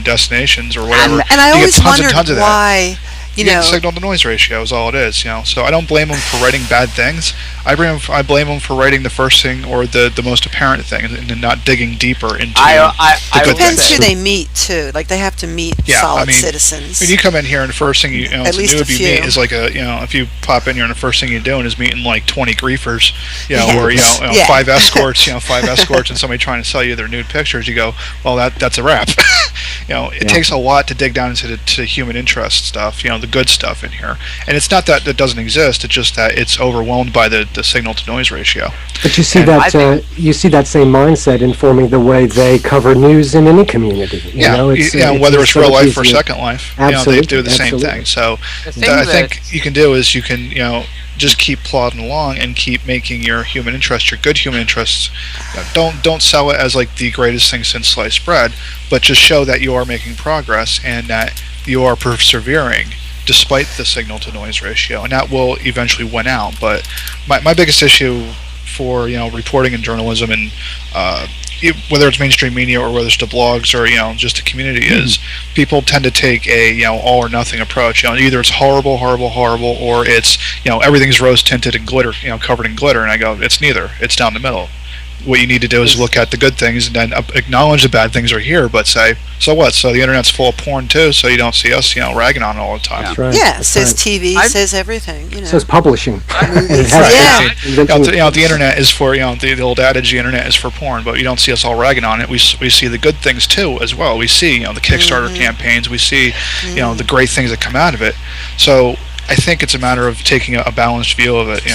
destinations or whatever. And I always wondered why You get know, signal to noise ratio is all it is. So I don't blame them for writing bad things. I blame them for writing the first thing or the most apparent thing, and then not digging deeper into the good depends things. who they meet too. Like they have to meet solid citizens. When you come in here and the first thing At least a few. meet is like if you pop in here and the first thing you're doing is meeting like 20 griefers, or 5 escorts, 5 escorts, and somebody trying to sell you their nude pictures, you go, well, that's a wrap. It takes a lot to dig down into the human interest stuff, the good stuff in here. And it's not that it doesn't exist; it's just that it's overwhelmed by the signal to noise ratio. But you see that same mindset informing the way they cover news in any community. Whether it's real life or Second Life, absolutely, they do the same thing. So I think you can do is you can just keep plodding along and keep making your human interest, your good human interests. Don't sell it as like the greatest thing since sliced bread, but just show that you are making progress and that you are persevering despite the signal to noise ratio, and that will eventually win out. But my biggest issue for reporting and journalism and whether it's mainstream media or whether it's the blogs or just the community is people tend to take a all or nothing approach. Either it's horrible, or it's everything's rose tinted and glitter, covered in glitter, and I go, it's neither. It's down the middle. What you need to do is look at the good things and then acknowledge the bad things are here, but say, so what? So the internet's full of porn too, so you don't see us, ragging on it all the time. That's right. Yeah, it says TV, says everything. It says publishing. The internet is for the old adage, the internet is for porn, but you don't see us all ragging on it. We see the good things too as well. We see the Kickstarter campaigns. We see the great things that come out of it. So I think it's a matter of taking a balanced view of it.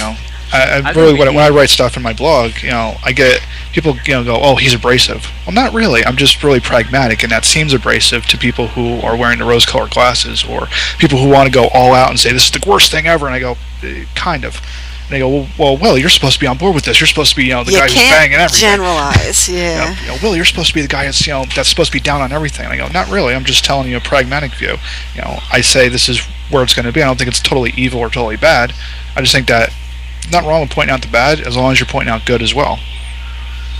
When I write stuff in my blog, I get people go, oh, he's abrasive. Well, not really. I'm just really pragmatic, and that seems abrasive to people who are wearing the rose-colored glasses, or people who want to go all out and say this is the worst thing ever. And I go, kind of. And they go, well, you're supposed to be on board with this. You're supposed to be, the guy who's banging everything. Generalize, yeah. Will, you're supposed to be the guy that's supposed to be down on everything. And I go, not really. I'm just telling you a pragmatic view. I say this is where it's going to be. I don't think it's totally evil or totally bad. I just think that not wrong with pointing out the bad as long as you're pointing out good as well.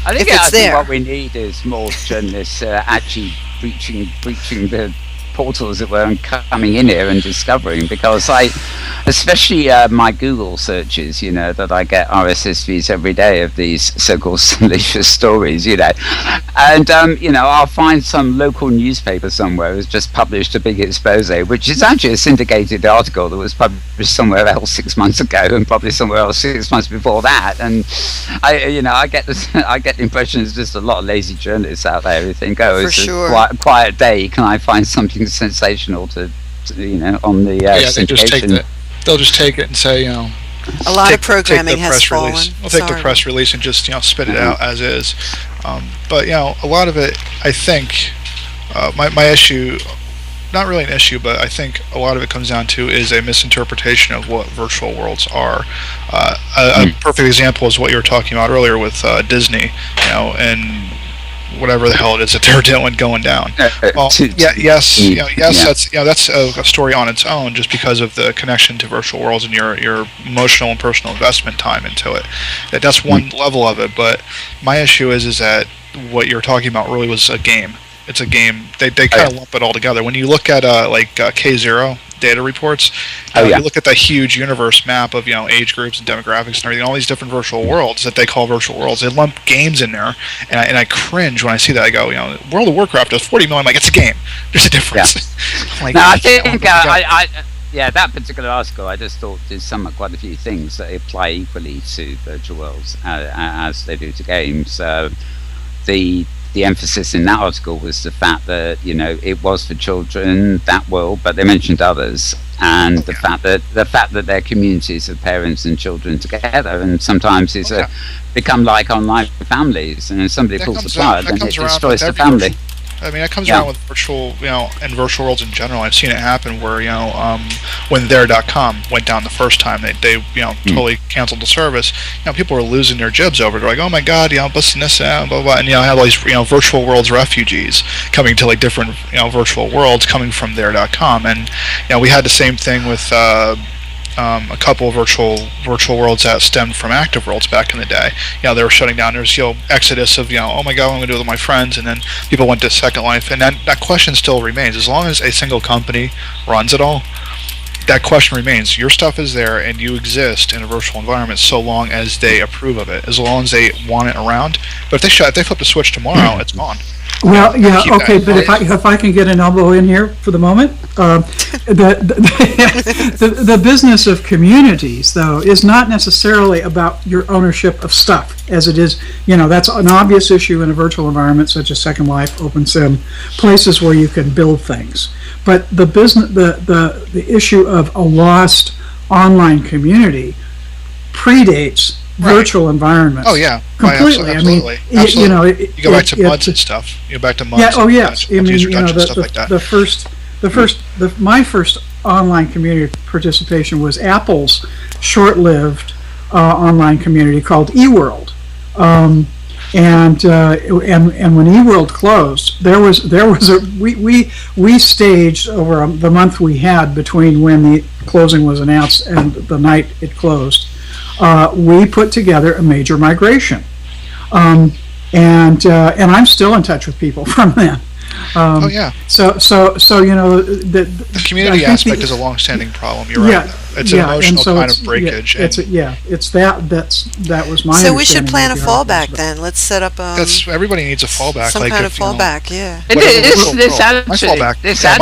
I think what we need is more journalists actually breaching the portals that were coming in here and discovering, because especially my Google searches, that I get RSS feeds every day of these so-called salacious stories, and I'll find some local newspaper somewhere has just published a big expose, which is actually a syndicated article that was published somewhere else 6 months ago and published somewhere else 6 months before that, and I get the impression there's just a lot of lazy journalists out there who think, oh, it's a quiet day, can I find something sensational to on the syndication? They'll just take it and say, a lot of programming has fallen. We'll take the press release and just spit it out as is. But a lot of it, I think, my issue, not really an issue, but I think a lot of it comes down to is a misinterpretation of what virtual worlds are. A perfect example is what you were talking about earlier with Disney, and whatever the hell it is that they're doing going down. That's a story on its own, just because of the connection to virtual worlds and your emotional and personal investment time into it. That's one level of it, but my issue is that what you're talking about really was a game. It's a game. They kind of lump it all together. When you look at K0 data reports, you look at the huge universe map of age groups and demographics and everything, all these different virtual worlds that they call virtual worlds. They lump games in there, and I cringe when I see that. I go, World of Warcraft does 40 million. I'm like, it's a game. There's a difference. I think that particular article I just thought did sum up quite a few things that apply equally to virtual worlds as they do to games. The emphasis in that article was the fact that it was for children, that world, but they mentioned others, and the fact that they're communities of parents and children together, and sometimes it's become like online families, and if somebody pulls the plug, then it destroys the family. I mean, it comes around with virtual, and virtual worlds in general. I've seen it happen where, when there.com went down the first time, they totally canceled the service. People were losing their jibs over it. They're like, oh my God, busting this out, blah, blah, and have all these, virtual worlds refugees coming to different, virtual worlds coming from there.com, and we had the same thing with. A couple of virtual worlds that stemmed from active worlds back in the day. They were shutting down. There's exodus of oh my God, what am I going to do with my friends? And then people went to Second Life, and that question still remains. As long as a single company runs it all, that question remains. Your stuff is there, and you exist in a virtual environment so long as they approve of it, as long as they want it around. But if they flip the switch tomorrow, it's gone. Well, yeah, okay, but if I can get an elbow in here for the moment, the business of communities, though, is not necessarily about your ownership of stuff, as it is, that's an obvious issue in a virtual environment such as Second Life, OpenSim, places where you can build things. But the issue of a lost online community predates virtual environments. Oh yeah, completely. Absolutely. Absolutely. You go back to MUDs and stuff. You go back to MUDs. Yeah. Oh yes. Stuff like that. My first online community participation was Apple's short-lived online community called Eworld. And when Eworld closed, we staged over the month we had between when the closing was announced and the night it closed. We put together a major migration, and I'm still in touch with people from then. Oh yeah. So the community aspect is a long-standing problem. You're right. It's an emotional kind of breakage. That was my. So we should plan a fallback then. Let's set up. Everybody needs a fallback. Some kind of fallback. Yeah. My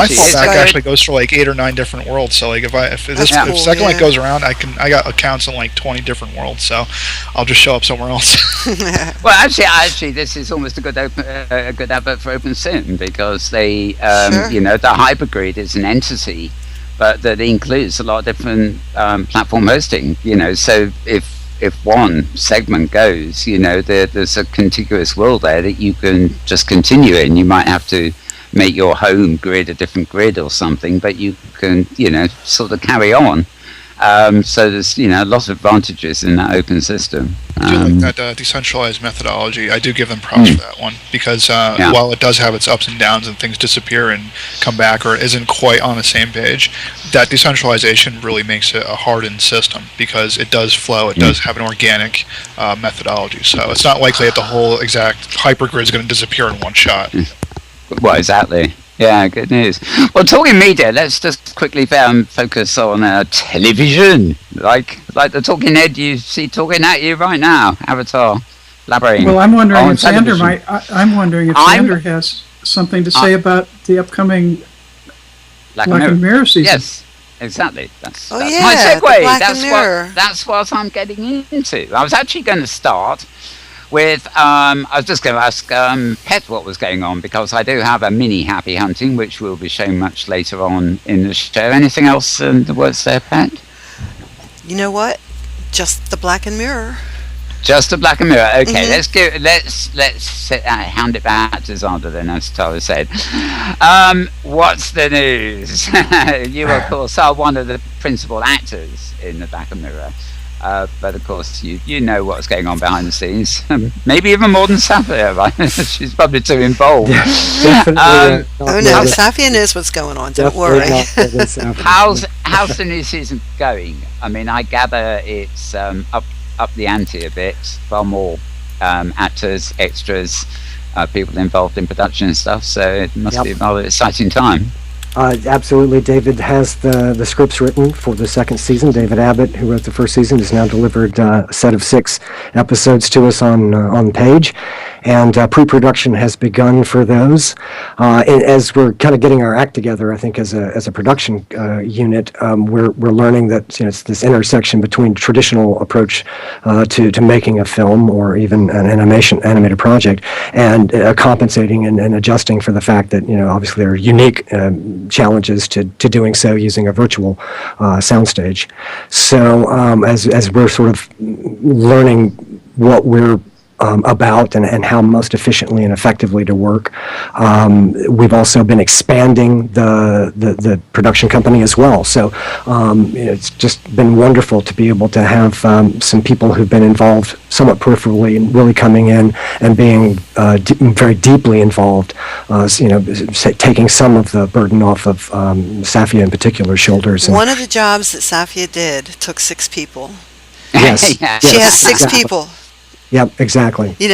fallback actually goes for like 8 or 9 different worlds. So like if Second Life goes around, I got accounts in like 20 different worlds. So I'll just show up somewhere else. Well, actually, this is almost a good advert for OpenSim because they, the hypergrid is an entity, but that includes a lot of different platform hosting. So if one segment goes, there's a contiguous world there that you can just continue in. You might have to make your home grid a different grid or something, but you can, sort of carry on. So there's, a lot of advantages in that open system. I do like that decentralized methodology. I do give them props for that one because while it does have its ups and downs and things disappear and come back or isn't quite on the same page, that decentralization really makes it a hardened system because it does flow. It does have an organic methodology. So it's not likely that the whole exact hypergrid is going to disappear in one shot. Well, exactly. Yeah, good news. Well, talking media, let's just quickly focus on television. Like the talking head you see talking at you right now, Avatar, blabbering. Well, I'm wondering if Zander has something to say about the upcoming Black and Mirror season. Yes, exactly. That's my segue. That's what I'm getting into. I was actually going to start with, I was just going to ask Pet what was going on, because I do have a mini Happy Hunting, which will be shown much later on in the show. Anything else in the words there, Pet? You know what? Just the Black and Mirror. Just the Black and Mirror. Okay, let's hand it back to Zander then, as Tara said. What's the news? You, of course, are one of the principal actors in the Black and Mirror. But of course, you know what's going on behind the scenes. Maybe even more than Safia, right? She's probably too involved. No, Safia knows what's going on. Don't worry. How's the new season going? I mean, I gather it's up the ante a bit. Far more actors, extras, people involved in production and stuff. So it must be a rather exciting time. Absolutely. David has the scripts written for the second season. David Abbott, who wrote the first season, has now delivered a set of 6 episodes to us on page, and pre-production has begun for those. And as we're kind of getting our act together, I think as a production unit, we're learning that it's this intersection between traditional approach to making a film or even an animated project, and compensating and adjusting for the fact that obviously there are unique challenges to doing so using a virtual soundstage. So as we're sort of learning what we're about and how most efficiently and effectively to work, we've also been expanding the production company as well. So it's just been wonderful to be able to have some people who've been involved somewhat peripherally and really coming in and being very deeply involved, taking some of the burden off of Safia in particular's shoulders. One of the jobs that Safia did took 6 people. Yes. She has 6 people. Yep, exactly. In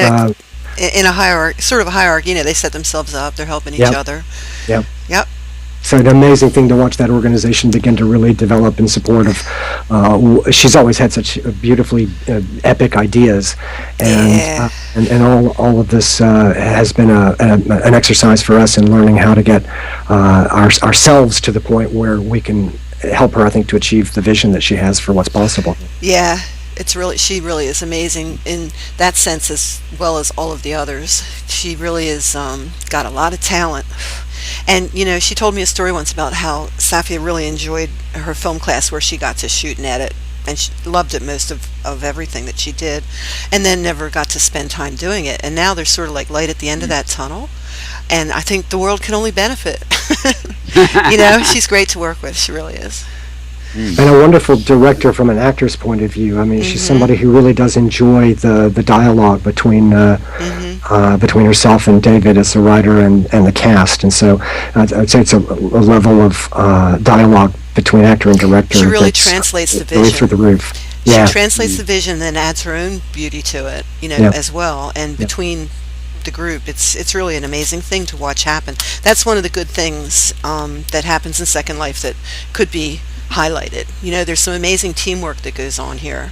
a hierarchy, sort of a hierarchy, they set themselves up, they're helping each other. Yep. So an amazing thing to watch that organization begin to really develop in support of. She's always had such beautifully epic ideas, and all of this has been an exercise for us in learning how to get ourselves to the point where we can help her, I think, to achieve the vision that she has for what's possible. Yeah, she really is amazing in that sense as well as all of the others. She really is got a lot of talent. And, she told me a story once about how Safia really enjoyed her film class where she got to shoot and edit, and she loved it most of everything that she did, and then never got to spend time doing it. And now they're sort of like light at the end of that tunnel, and I think the world can only benefit. She's great to work with. She really is. And a wonderful director from an actor's point of view. I mean, she's somebody who really does enjoy the dialogue between herself and David as the writer and the cast. And so I'd say it's a level of dialogue between actor and director. She really translates the vision. Really through the roof. She translates the vision, then adds her own beauty to it, as well. And between the group, it's really an amazing thing to watch happen. That's one of the good things that happens in Second Life that could be highlighted. There's some amazing teamwork that goes on here.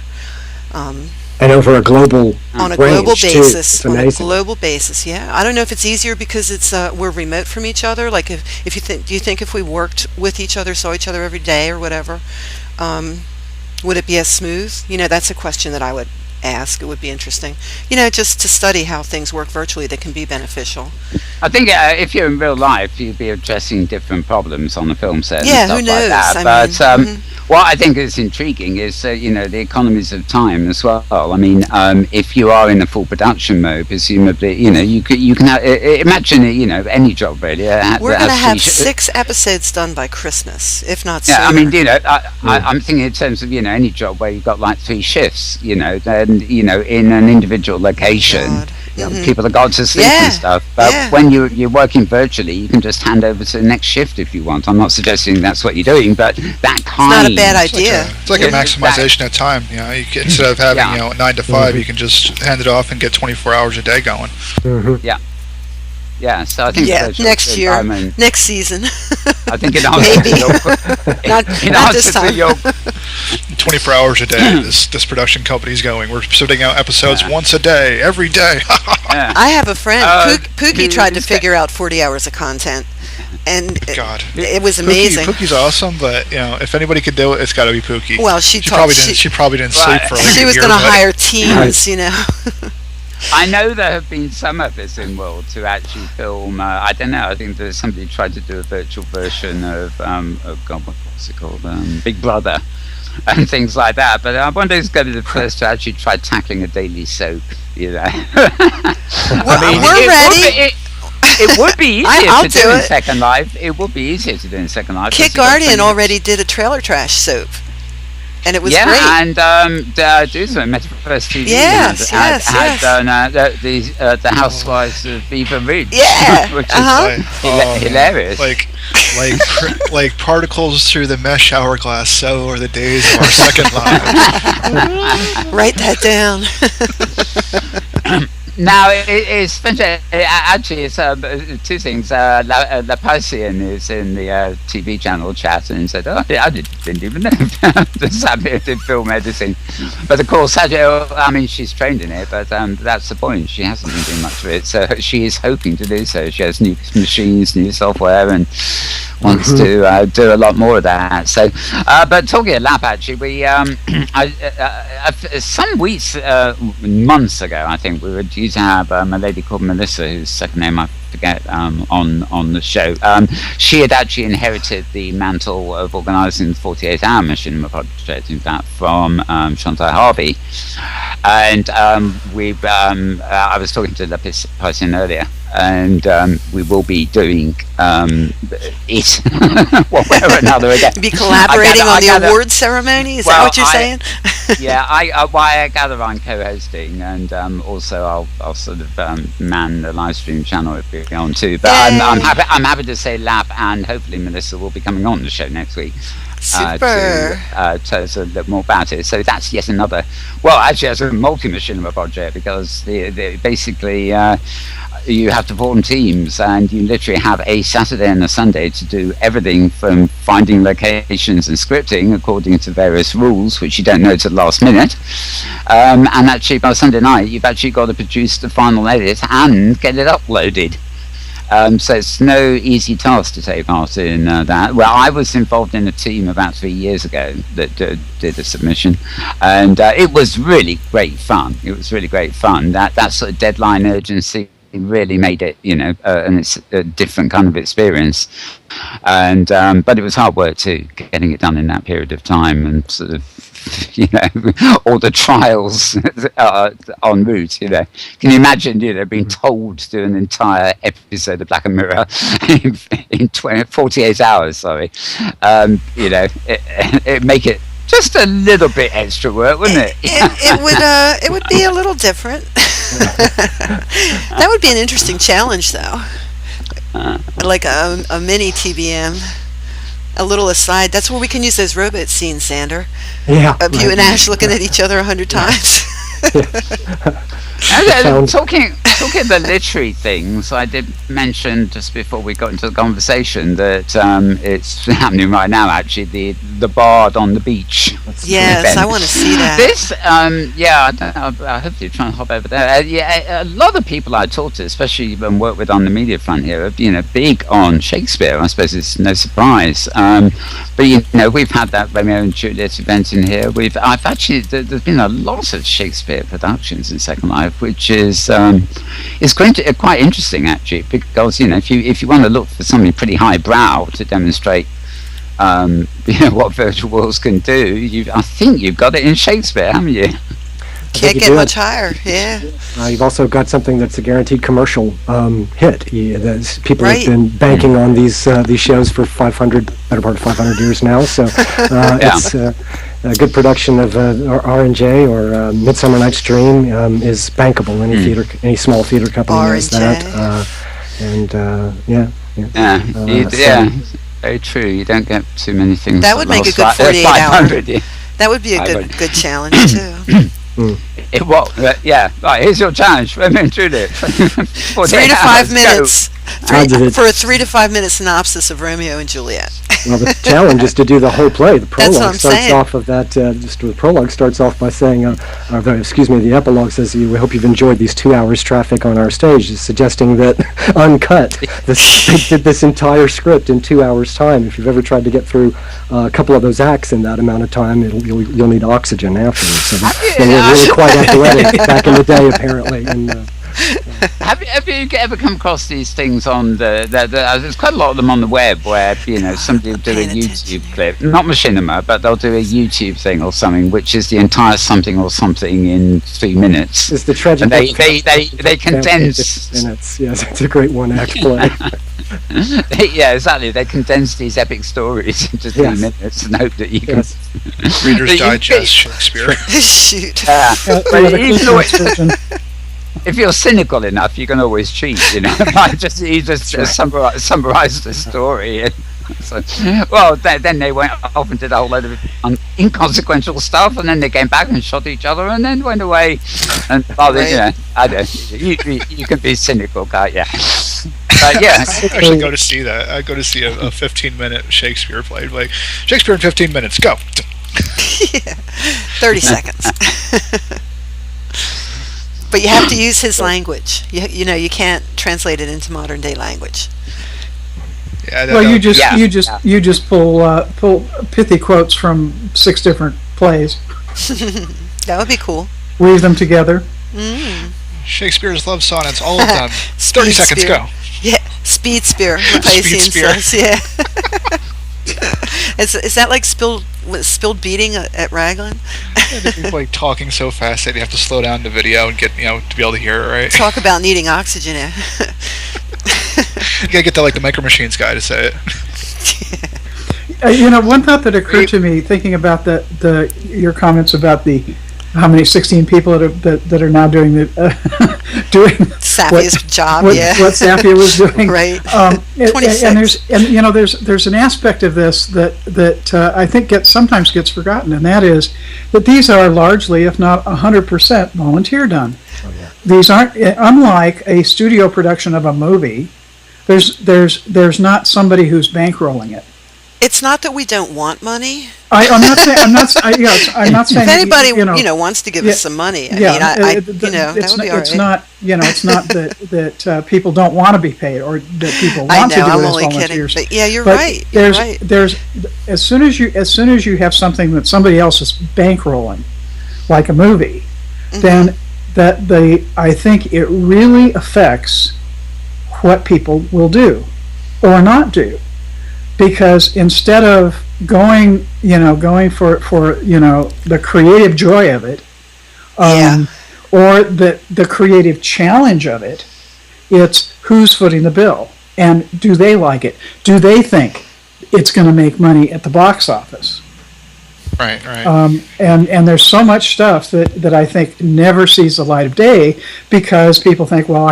And over a global basis. On a global basis, yeah. I don't know if it's easier because it's we're remote from each other. Like if do you think if we worked with each other, saw each other every day or whatever, would it be as smooth? That's a question that I would ask. It would be interesting, just to study how things work virtually that can be beneficial. I think if you're in real life, you'd be addressing different problems on the film set. Yeah, and stuff who knows? Like that. What I think is intriguing is the economies of time as well. I mean, if you are in a full production mode, presumably, you can have, imagine any job really. We're going to have 6 episodes done by Christmas, if not sooner. Yeah, I mean, I'm thinking in terms of any job where you've got like 3 shifts. Then in an individual location. People have gone to sleep and stuff, but when you're working virtually, you can just hand over to the next shift if you want. I'm not suggesting that's what you're doing, but that kind it's not a bad idea. It's like a maximization of time. Instead of having 9 to 5, you can just hand it off and get 24 hours a day going. Yeah, so I think next year, next season. I think in answer to your, not this time. 24 hours a day. This production company's going. We're putting out episodes once a day, every day. I have a friend. Pookie tried to figure out 40 hours of content, and it was amazing. Pookie's awesome, but if anybody could do it, it's got to be Pookie. Well, she probably didn't sleep for like a year. She was going to hire teams, I know there have been some of this Inworld to actually film. I don't know. I think there's somebody tried to do a virtual version of God, what's it called? Big Brother, and things like that. But I wonder who's going to be the first to actually try tackling a daily soap. We're ready. It would be easier to do in Second Life. It would be easier to do in Second Life. Kit Guardian already did a trailer trash soap. And it was great. And Dudes at Metaverse TV had done the Housewives of Beaver Ridge, which is hilarious. Like particles through the mesh hourglass. So are the days of our Second Life. Write that down. Now, it's actually it's 2 things. La Passian is in the TV channel chat and said, I didn't even know Safia did film editing. But of course, she's trained in it, but that's the point. She hasn't been doing much of it, so she is hoping to do so. She has new machines, new software, and wants to do a lot more of that. So, but talking of lab, actually, we some weeks, months ago, I think we were due to have a lady called Melissa, whose second name I forget, on the show. She had actually inherited the mantle of organising the 48-hour Machinima project, in fact, from Chantal Harvey. And I was talking to La Passian earlier, and we will be doing it one way or another again. Be collaborating on the award ceremony? Is that what you're saying? I gather I'm co-hosting, and also I'll sort of man the live stream channel if we're on too. But I'm happy to say Lap and hopefully Melissa will be coming on the show next week. Super. To tell us a little more about it. So that's yet another. Well, actually, it's a multi-machinima project because the basically. you have to form teams, and you literally have a Saturday and a Sunday to do everything from finding locations and scripting according to various rules, which you don't know to the last minute. And actually, by Sunday night, you've actually got to produce the final edit and get it uploaded. So it's no easy task to take part in that. Well, I was involved in a team about 3 years ago that did a submission, and it was really great fun. It was really great fun. That sort of deadline urgency really made it, and it's a different kind of experience. And but it was hard work too, getting it done in that period of time, and sort of, all the trials en route. Can you imagine, being told to do an entire episode of Black Mirror in 48 hours? Sorry, it make it just a little bit extra work, wouldn't it? It would be a little different. That would be an interesting challenge, though. Like a mini TBM. A little aside. That's where we can use those robot scenes, Zander. Yeah. Of you and Ash looking at each other 100 times. Talking of the literary things, I did mention just before we got into the conversation that it's happening right now. Actually, the Bard on the beach. Yes, event. I want to see that. This, I hope you try and hop over there. A lot of people I talk to, especially and work with on the media front here, are big on Shakespeare. I suppose it's no surprise. But we've had that Romeo and Juliet event in here. I've actually there's been a lot of Shakespeare productions in Second Life, which is quite interesting actually, because if you want to look for something pretty highbrow to demonstrate what virtual worlds can do, I think you've got it in Shakespeare, haven't you? Can't get much higher. Yeah. You've also got something that's a guaranteed commercial hit. People right. have been banking on these shows for better part of 500 years now. So it's a good production of R&J or Midsummer Night's Dream is bankable. Any small theater company knows that. Very true. You don't get too many things. That would make a good 48 hours. That would be a good challenge too. Right, here's your challenge. Romeo and Juliet. 3 to 5 minutes. For a 3 to 5 minute synopsis of Romeo and Juliet. Well, the challenge is to do the whole play. The prologue starts off of that. The prologue starts off by saying, the epilogue says, "We hope you've enjoyed these 2 hours traffic on our stage," suggesting that uncut, they did this entire script in 2 hours' time. If you've ever tried to get through a couple of those acts in that amount of time, you'll need oxygen afterwards. So they were really quite athletic back in the day, apparently. And, Have you ever come across these things on there's quite a lot of them on the web where somebody will do a YouTube clip, not machinima, but they'll do a YouTube thing or something, which is the entire something or something in 3 minutes. It's the tragic. And they condense minutes. Yes, it's a great one-act play. Yeah, exactly. They condense these epic stories into 3 minutes and hope that you can. Reader's Digest Shakespeare. Shoot. If you're cynical enough, you can always cheat, you just summarize the story. Then they went off and did a whole load of inconsequential stuff, and then they came back and shot each other, and then went away. And I don't. You can be cynical, can't you? But yeah, I actually go to see that. I go to see a 15-minute Shakespeare play. Like Shakespeare in 15 minutes. Go. 30 seconds. But you have to use his language. You can't translate it into modern day language. Yeah, you just pull pithy quotes from 6 different plays. That would be cool. Weave them together. Shakespeare's love sonnets, all of them. 30 seconds, go. Yeah, Speed Spear. Says, yeah. Is that like spilled beating at Raglan? They're like talking so fast that you have to slow down the video and get to be able to hear it right. Talk about needing oxygen. You gotta get the Micro Machines guy to say it. One thought that occurred to me thinking about your comments about how many 16 people that are now doing doing Safia's job, what Safia was doing, right? 26. And there's an aspect of this that I think sometimes gets forgotten, and that is that these are largely, if not 100%, volunteer done. Oh, yeah. these aren't, unlike a studio production of a movie. There's not somebody who's bankrolling it. It's not that we don't want money. I'm not saying. I'm not saying. If anybody, wants to give us some money, that would be all right. It's not. It's not that people don't want to be paid or that people want to do I'm this only volunteers. kidding. But yeah, you're But right. There's as soon as you have something that somebody else is bankrolling, like a movie, then I think it really affects what people will do or not do. Because instead of going for the creative joy of it, or the creative challenge of it, it's who's footing the bill, and do they like it? Do they think it's going to make money at the box office? Right. And there's so much stuff that I think never sees the light of day because people think, well,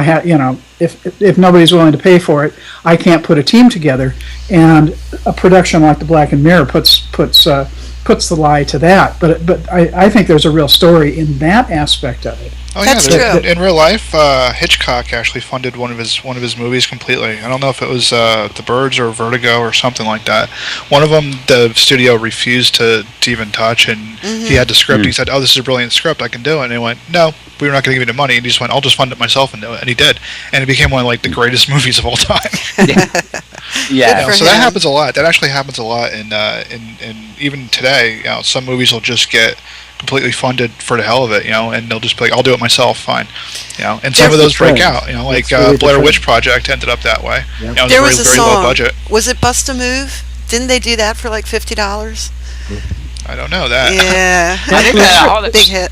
if nobody's willing to pay for it, I can't put a team together. And a production like The Black and Mirror puts the lie to that. But I think there's a real story in that aspect of it. Oh That's yeah, true. In real life, Hitchcock actually funded one of his movies completely. I don't know if it was The Birds or Vertigo or something like that. One of them, the studio refused to even touch, and he had the script. He said, "Oh, this is a brilliant script. I can do it." And they went, "No, we're not going to give you the money." And he just went, "I'll just fund it myself and do it." And he did, and it became one of the greatest movies of all time. Yeah. So that happens a lot. That actually happens a lot, in even today. Some movies will just get completely funded for the hell of it, and they'll just be like, "I'll do it myself, fine," and some of those break out, like really Blair different. Witch Project ended up that way. Yep. It was There very, was a very song. low budget. Was it Bust a Move? Didn't they do that for like $50? I don't know that. Yeah, I think big hit.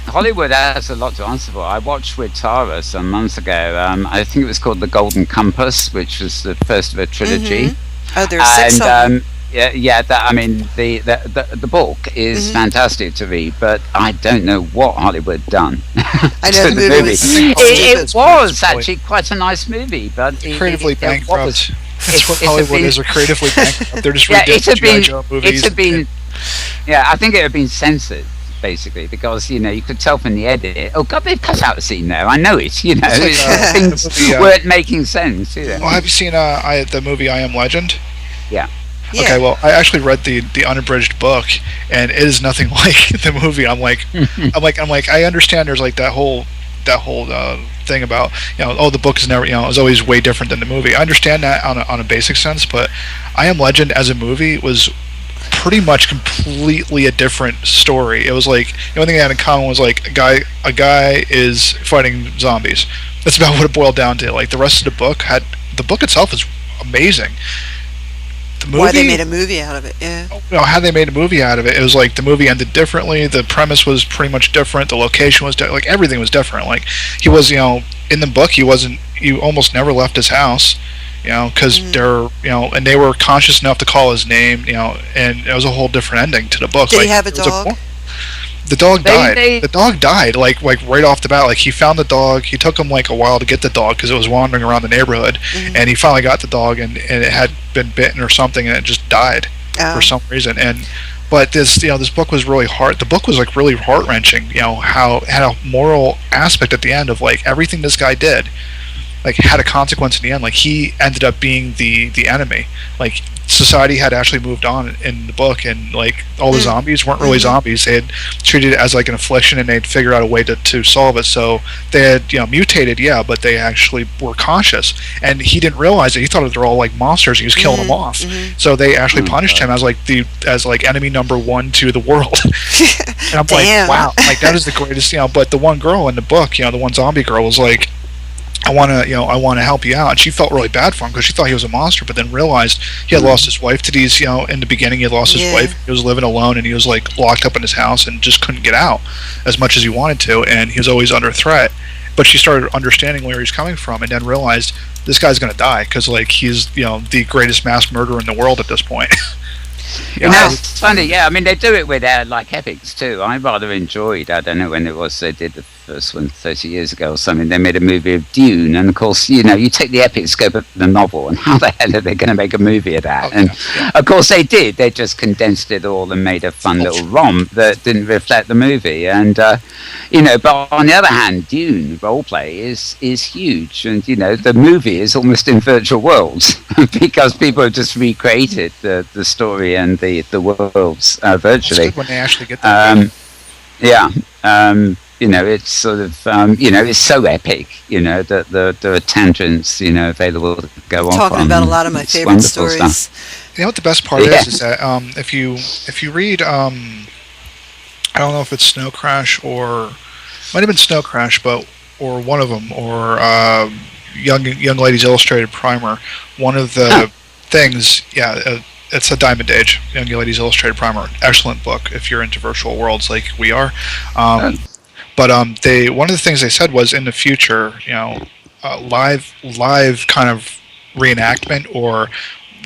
Hollywood has a lot to answer for. I watched with Tara some months ago. I think it was called The Golden Compass, which was the first of a trilogy. Oh, there's 6 of them. The book is fantastic to read, but I don't know what Hollywood done. I know to the movie was It stupid. was actually quite a nice movie, but Creatively bankrupt. That's what Hollywood is. They're creatively bankrupt. They're just it G.I. Joe movies. had been, I think it had been censored. Basically, because you could tell from the edit. Oh God, they've cut out a scene there. I know it. Things weren't making sense. Well, have you seen the movie I Am Legend? Yeah. Okay, well, I actually read the unabridged book, and it is nothing like the movie. I'm like, I understand. There's that whole thing about the book is never is always way different than the movie. I understand that on a basic sense, but I Am Legend as a movie was pretty much completely a different story. It was the only thing they had in common was a guy is fighting zombies. That's about what it boiled down to. The rest of the book itself is amazing. The movie, Why they made a movie out of it? Yeah. How they made a movie out of it? It was the movie ended differently. The premise was pretty much different. The location was everything was different. He was in the book he almost never left his house. Because they're, and they were conscious enough to call his name, and it was a whole different ending to the book. Did he have a dog? The dog died. The dog died, right off the bat. He found the dog. He took him a while to get the dog because it was wandering around the neighborhood, and he finally got the dog, and it had been bitten or something, and it just died for some reason. But this, this book was really hard. The book was really heart wrenching. How it had a moral aspect at the end of everything this guy did. Had a consequence in the end. He ended up being the enemy. Society had actually moved on in the book, and all the zombies weren't really zombies. They had treated it as an affliction, and they'd figured out a way to solve it. So they had mutated, but they actually were conscious, and he didn't realize it. He thought that they're all monsters. He was killing them off. So they actually punished him as enemy number 1 to the world. And I'm Damn. wow, that is the greatest. But the one girl in the book, the one zombie girl was I want to help you out. And she felt really bad for him because she thought he was a monster, but then realized he had lost his wife to these, in the beginning he had lost his wife. He was living alone, and he was locked up in his house and just couldn't get out as much as he wanted to, and he was always under threat. But she started understanding where he's coming from, and then realized this guy's going to die because he's, the greatest mass murderer in the world at this point. It's funny, they do it with epics too. I rather enjoyed. I don't know when it was they did the first one 30 years ago or something. They made a movie of Dune, and of course, you take the epic scope of the novel, and how the hell are they going to make a movie of that? And of course, they did. They just condensed it all and made a fun little romp that didn't reflect the movie. And but on the other hand, Dune roleplay is huge, and the movie is almost in virtual worlds because people have just recreated the story and the worlds virtually. When they actually get that. It's sort of it's so epic, that there are tangents, available to go off. Talking about a lot of my favorite stories. Stuff. You know what the best part is that if you read I don't know if it's Snow Crash or might have been Snow Crash, or one of them, or Young Ladies Illustrated Primer. One of the things, it's a Diamond Age, Young Ladies Illustrated Primer. Excellent book if you're into virtual worlds like we are. But one of the things they said was in the future, live kind of reenactment or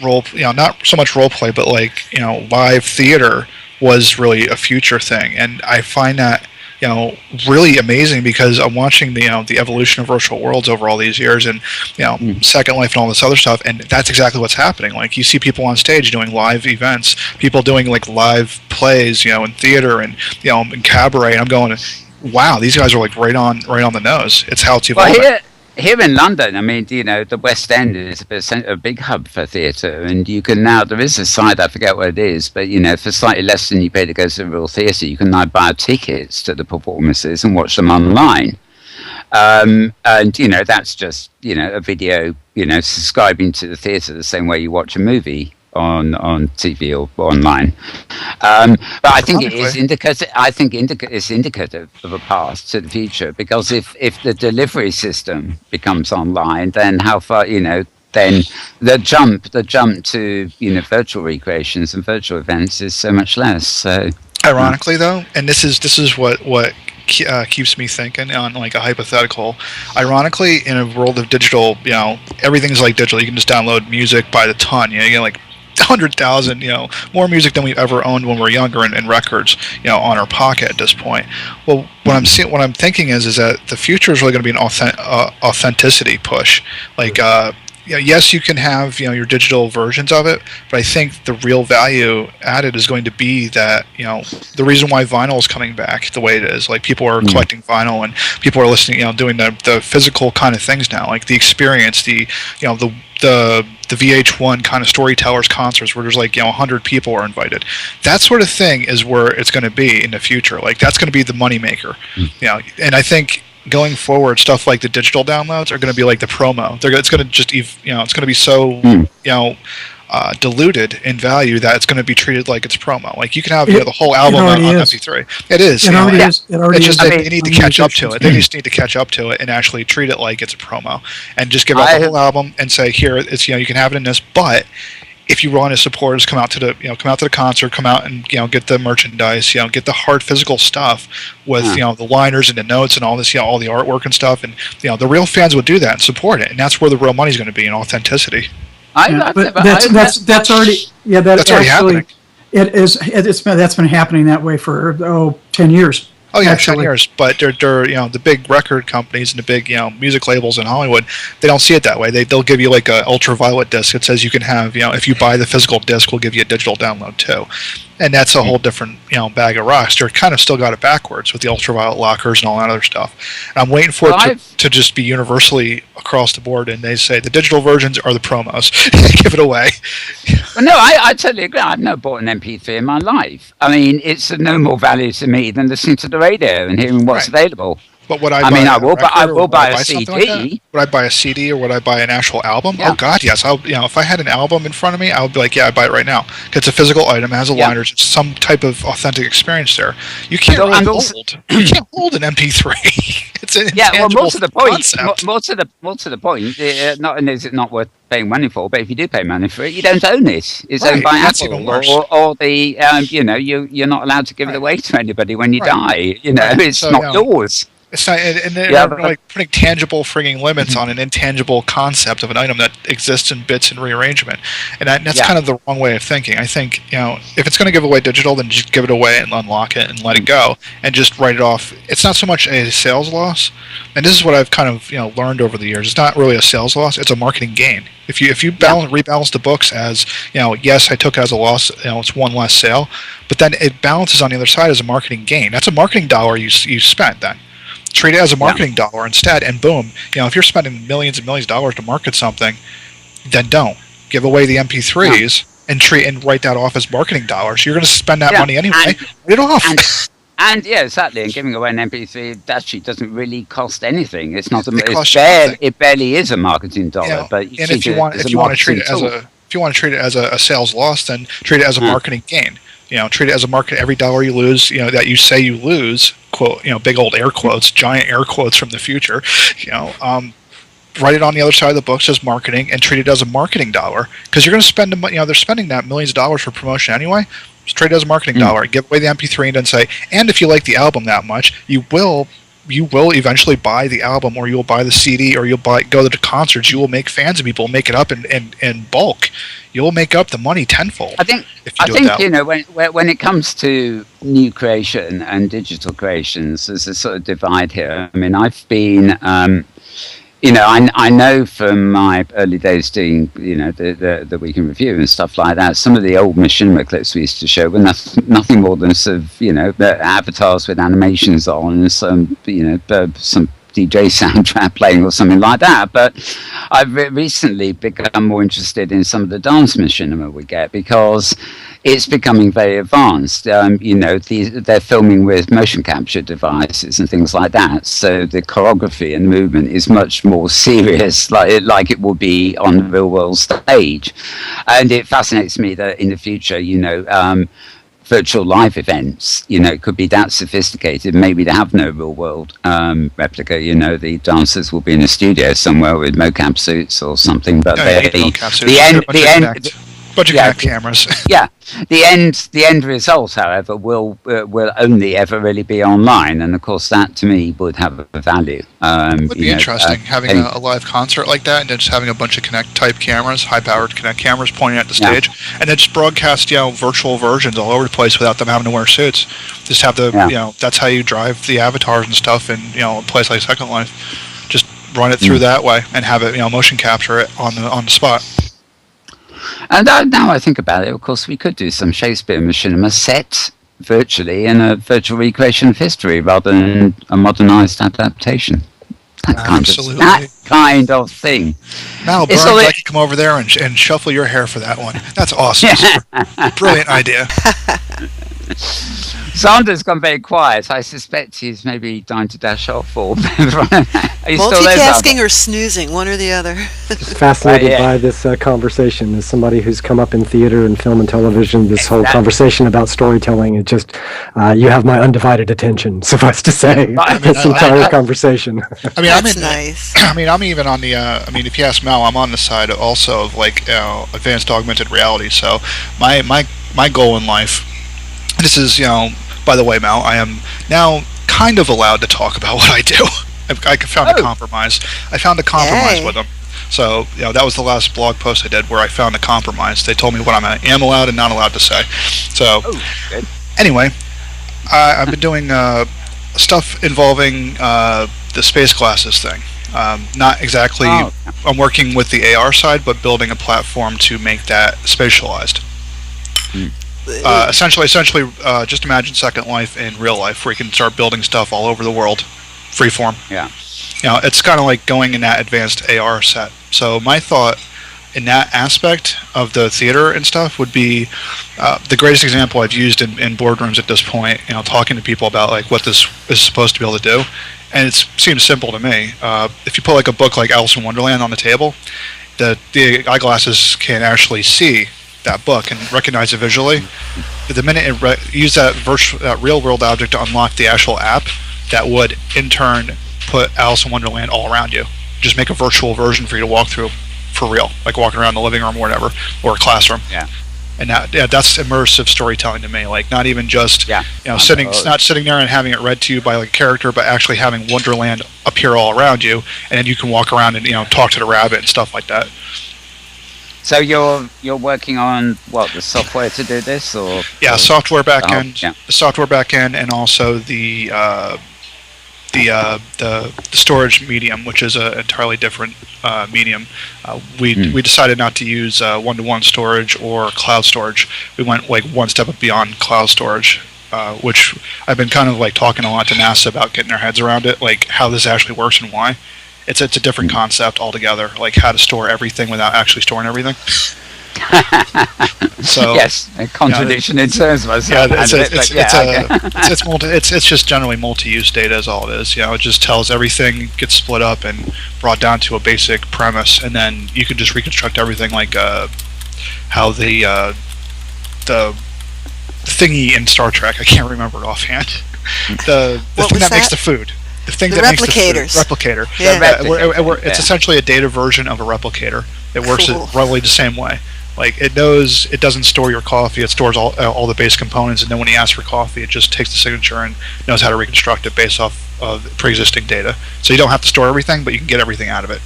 role, not so much role play, but like live theater was really a future thing, and I find that really amazing because I'm watching the the evolution of virtual worlds over all these years, and Second Life and all this other stuff, and that's exactly what's happening. Like you see people on stage doing live events, people doing like live plays, in theater and in cabaret, and I'm going, wow, these guys are like right on the nose. It's how it's evolving. Well, here in London, I mean, the West End is a big hub for theatre, and you can now, there is a site, I forget what it is, but, for slightly less than you pay to go to a real theatre, you can now buy tickets to the performances and watch them online. And, that's just, a video, subscribing to the theatre the same way you watch a movie on TV or online. But I think it is indicative. I think it's indicative of a path to the future, because if the delivery system becomes online, then how far then the jump to virtual recreations and virtual events is so much less. So ironically, though, and this is what keeps me thinking on like a hypothetical. Ironically, in a world of digital, everything's like digital. You can just download music by the ton. You get like 100,000, more music than we've ever owned when we were younger, and records, on our pocket at this point. Well, what I'm thinking is that the future is really going to be an authenticity push. Like, yes, you can have your digital versions of it, but I think the real value added is going to be that the reason why vinyl is coming back the way it is. Like people are collecting vinyl, and people are listening, doing the physical kind of things now, like the experience, the VH1 kind of storytellers concerts where there's like 100 people are invited. That sort of thing is where it's going to be in the future. Like that's going to be the moneymaker. And I think going forward, stuff like the digital downloads are going to be like the promo. It's going to just it's going to be so diluted in value that it's going to be treated like it's promo. Like you can have the whole album on MP3. It is. It already is. It's just that they need to catch up to it. They just need to catch up to it and actually treat it like it's a promo, and just give out the whole album and say, here, it's you can have it in this, but if you want to support us, come out to the concert, come out and get the merchandise, get the hard physical stuff with the liners and the notes and all this, all the artwork and stuff, and the real fans will do that and support it, and that's where the real money's going to be, in authenticity. That's already happening. It is. That's been happening that way for 10 years. Oh yeah, 10 years. But they're the big record companies and the big music labels in Hollywood, they don't see it that way. They'll give you like a ultraviolet disc. It says you can have if you buy the physical disc, we'll give you a digital download too. And that's a whole different bag of rocks. They're kind of still got it backwards with the ultraviolet lockers and all that other stuff. And I'm waiting for it to just be universally across the board, and they say the digital versions are the promos. Give it away. Well, no, I totally agree. I've never bought an MP3 in my life. I mean, it's of no more value to me than listening to the radio and hearing what's available. But would I will buy a CD. Like would I buy a CD, or would I buy an actual album? Yeah. Oh God, yes. If I had an album in front of me, I would be like, I'd buy it right now. It's a physical item, it has a liners, it's some type of authentic experience there. You can't hold an MP3. It's an intangible concept. More to the point. Not only is it not worth paying money for, but if you do pay money for it, you don't own it. It's owned by Apple, or the you're not allowed to give it away to anybody when you die. It's not yours. It's not, and they're Yeah, like putting tangible frigging limits on an intangible concept of an item that exists in bits and rearrangement, and that's kind of the wrong way of thinking. I think if it's going to give away digital, then just give it away and unlock it and let it go, and just write it off. It's not so much a sales loss, and this is what I've kind of learned over the years. It's not really a sales loss; it's a marketing gain. If you rebalance the books as yes, I took it as a loss. It's one less sale, but then it balances on the other side as a marketing gain. That's a marketing dollar you spent then. Treat it as a marketing dollar instead, and boom, if you're spending millions and millions of dollars to market something, then don't give away the MP3s and write that off as marketing dollars. You're going to spend that money anyway. Write it off. And yeah, exactly. And giving away an MP3 actually doesn't really cost anything. It's not. It barely is a marketing dollar. But if you want to treat it as a sales loss, then treat it as a marketing gain. Treat it as a market. Every dollar you lose, that you say you lose, quote, big old air quotes, giant air quotes from the future, write it on the other side of the books as marketing and treat it as a marketing dollar, because you're going to spend, they're spending that millions of dollars for promotion anyway. Just treat it as a marketing dollar. Give away the MP3 and then say, and if you like the album that much, you will eventually buy the album, or you'll buy the CD, or you'll go to the concerts. You will make fans of people, make it up in bulk. You'll make up the money tenfold. I think when it comes to new creation and digital creations, there's a sort of divide here. I mean, I've been, I know from my early days doing, the Week in Review and stuff like that, some of the old machinima clips we used to show were nothing more than sort of, avatars with animations on and some DJ soundtrack playing or something like that. But I've recently become more interested in some of the dance machinima we get, because it's becoming very advanced. They're filming with motion capture devices and things like that, so the choreography and movement is much more serious, like it will be on the real world stage. And it fascinates me that in the future, virtual live events, could be that sophisticated. Maybe they have no real world replica. The dancers will be in a studio somewhere with mocap suits or something. But bunch of cameras. The end result, however, will only ever really be online, and of course that to me would have a value. It would be interesting having a live concert like that, and then just having a bunch of Kinect type cameras, high powered Kinect cameras pointing at the stage, and then just broadcast virtual versions all over the place without them having to wear suits. Just have that's how you drive the avatars and stuff in a place like Second Life. Just run it through that way and have it motion capture it on the spot. And now I think about it, of course, we could do some Shakespeare machinima set virtually in a virtual recreation of history rather than a modernised adaptation. That kind of thing. Mal Burns, I could come over there and shuffle your hair for that one. That's awesome. Brilliant idea. Zander's gone very quiet. I suspect he's maybe dying to dash off, or multitasking or snoozing, one or the other. Just fascinated by this conversation. As somebody who's come up in theater and film and television, this whole conversation about storytelling, it just you have my undivided attention. Suffice to say, this entire conversation. That's nice. I'm even on the. If you ask Mal, I'm on the side also of advanced augmented reality. So my goal in life. This is, by the way, Mal, I am now kind of allowed to talk about what I do. I found a compromise. I found a compromise with them. So, that was the last blog post I did where I found a compromise. They told me what I am allowed and not allowed to say. So, anyway, I've been doing stuff involving the space glasses thing. Not exactly, I'm working with the AR side, but building a platform to make that spatialized. Essentially, just imagine Second Life in real life, where you can start building stuff all over the world, freeform. Yeah. It's kind of like going in that advanced AR set. So my thought in that aspect of the theater and stuff would be the greatest example I've used in boardrooms at this point. Talking to people about what this is supposed to be able to do, and it seems simple to me. If you put a book like Alice in Wonderland on the table, the eyeglasses can actually see that book and recognize it visually. The minute it use that real world object to unlock the actual app, that would in turn put Alice in Wonderland all around you. Just make a virtual version for you to walk through for real, like walking around the living room or whatever, or a classroom. Yeah. And that's immersive storytelling to me. Like, not even just not sitting there and having it read to you by like a character, but actually having Wonderland appear all around you, and then you can walk around and talk to the rabbit and stuff like that. So you're working on the software to do this, or software backend, the software backend, and also the storage medium, which is an entirely different medium. We decided not to use one-to-one storage or cloud storage. We went like one step beyond cloud storage, which I've been kind of like talking a lot to NASA about getting their heads around it, like how this actually works and why. It's a different concept altogether, like how to store everything without actually storing everything. So yes, a contradiction in terms of myself. It's just generally multi-use data is all it is. It just tells everything gets split up and brought down to a basic premise, and then you can just reconstruct everything like how the thingy in Star Trek. I can't remember it offhand. The thing that makes the food. The thing that makes the replicator. Yeah. It's essentially a data version of a replicator. It works roughly the same way. Like, it knows it doesn't store your coffee. It stores all the base components, and then when you ask for coffee, it just takes the signature and knows how to reconstruct it based off of pre-existing data. So you don't have to store everything, but you can get everything out of it.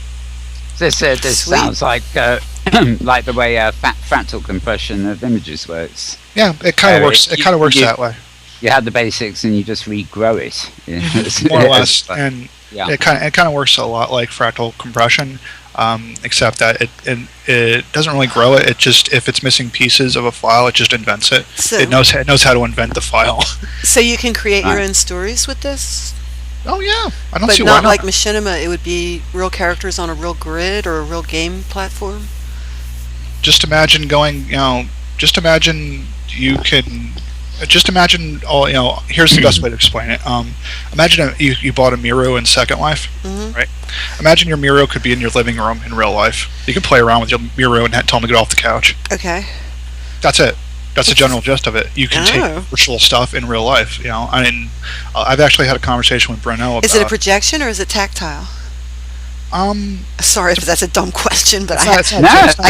This sounds like like the way fractal compression of images works. Yeah, it kind of works. It kind of works that way. You have the basics and you just regrow it. More or less, and it kind of works a lot like fractal compression, except that it doesn't really grow it. It just, if it's missing pieces of a file, it just invents it. So, it knows how to invent the file. So you can create your own stories with this? Oh yeah, I don't see why not. But not like Machinima. It would be real characters on a real grid or a real game platform. Just imagine going. Just imagine you can. Just imagine here's the best way to explain it. Imagine you bought a Miro in Second Life, right? Imagine your Miro could be in your living room in real life. You can play around with your Miro and tell him to get off the couch. Okay. That's it. That's the general gist of it. You can take virtual stuff in real life. I mean, I've actually had a conversation with Breno about. Is it a projection or is it tactile? Sorry if that's a dumb question, but I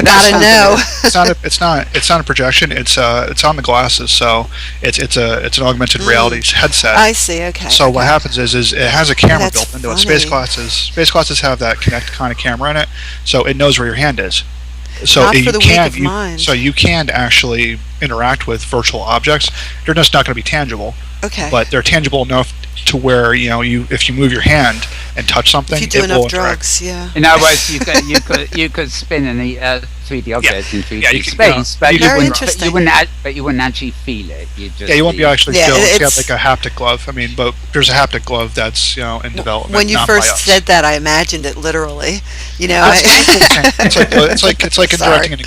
gotta know. It's not a projection. It's on the glasses, so it's an augmented reality headset. I see. Okay. So what happens is it has a camera built into it. Space glasses have that Kinect kind of camera in it, so it knows where your hand is. So you can actually interact with virtual objects. They're just not going to be tangible. Okay. But they're tangible enough to where if you move your hand and touch something, if you do enough drugs, In other words, you could spin any 3D object in 3D space, but you wouldn't actually feel it. You won't be actually feel it. It's got like a haptic glove. I mean, but there's a haptic glove that's in development. When you first said that, I imagined it literally. It's like interacting in a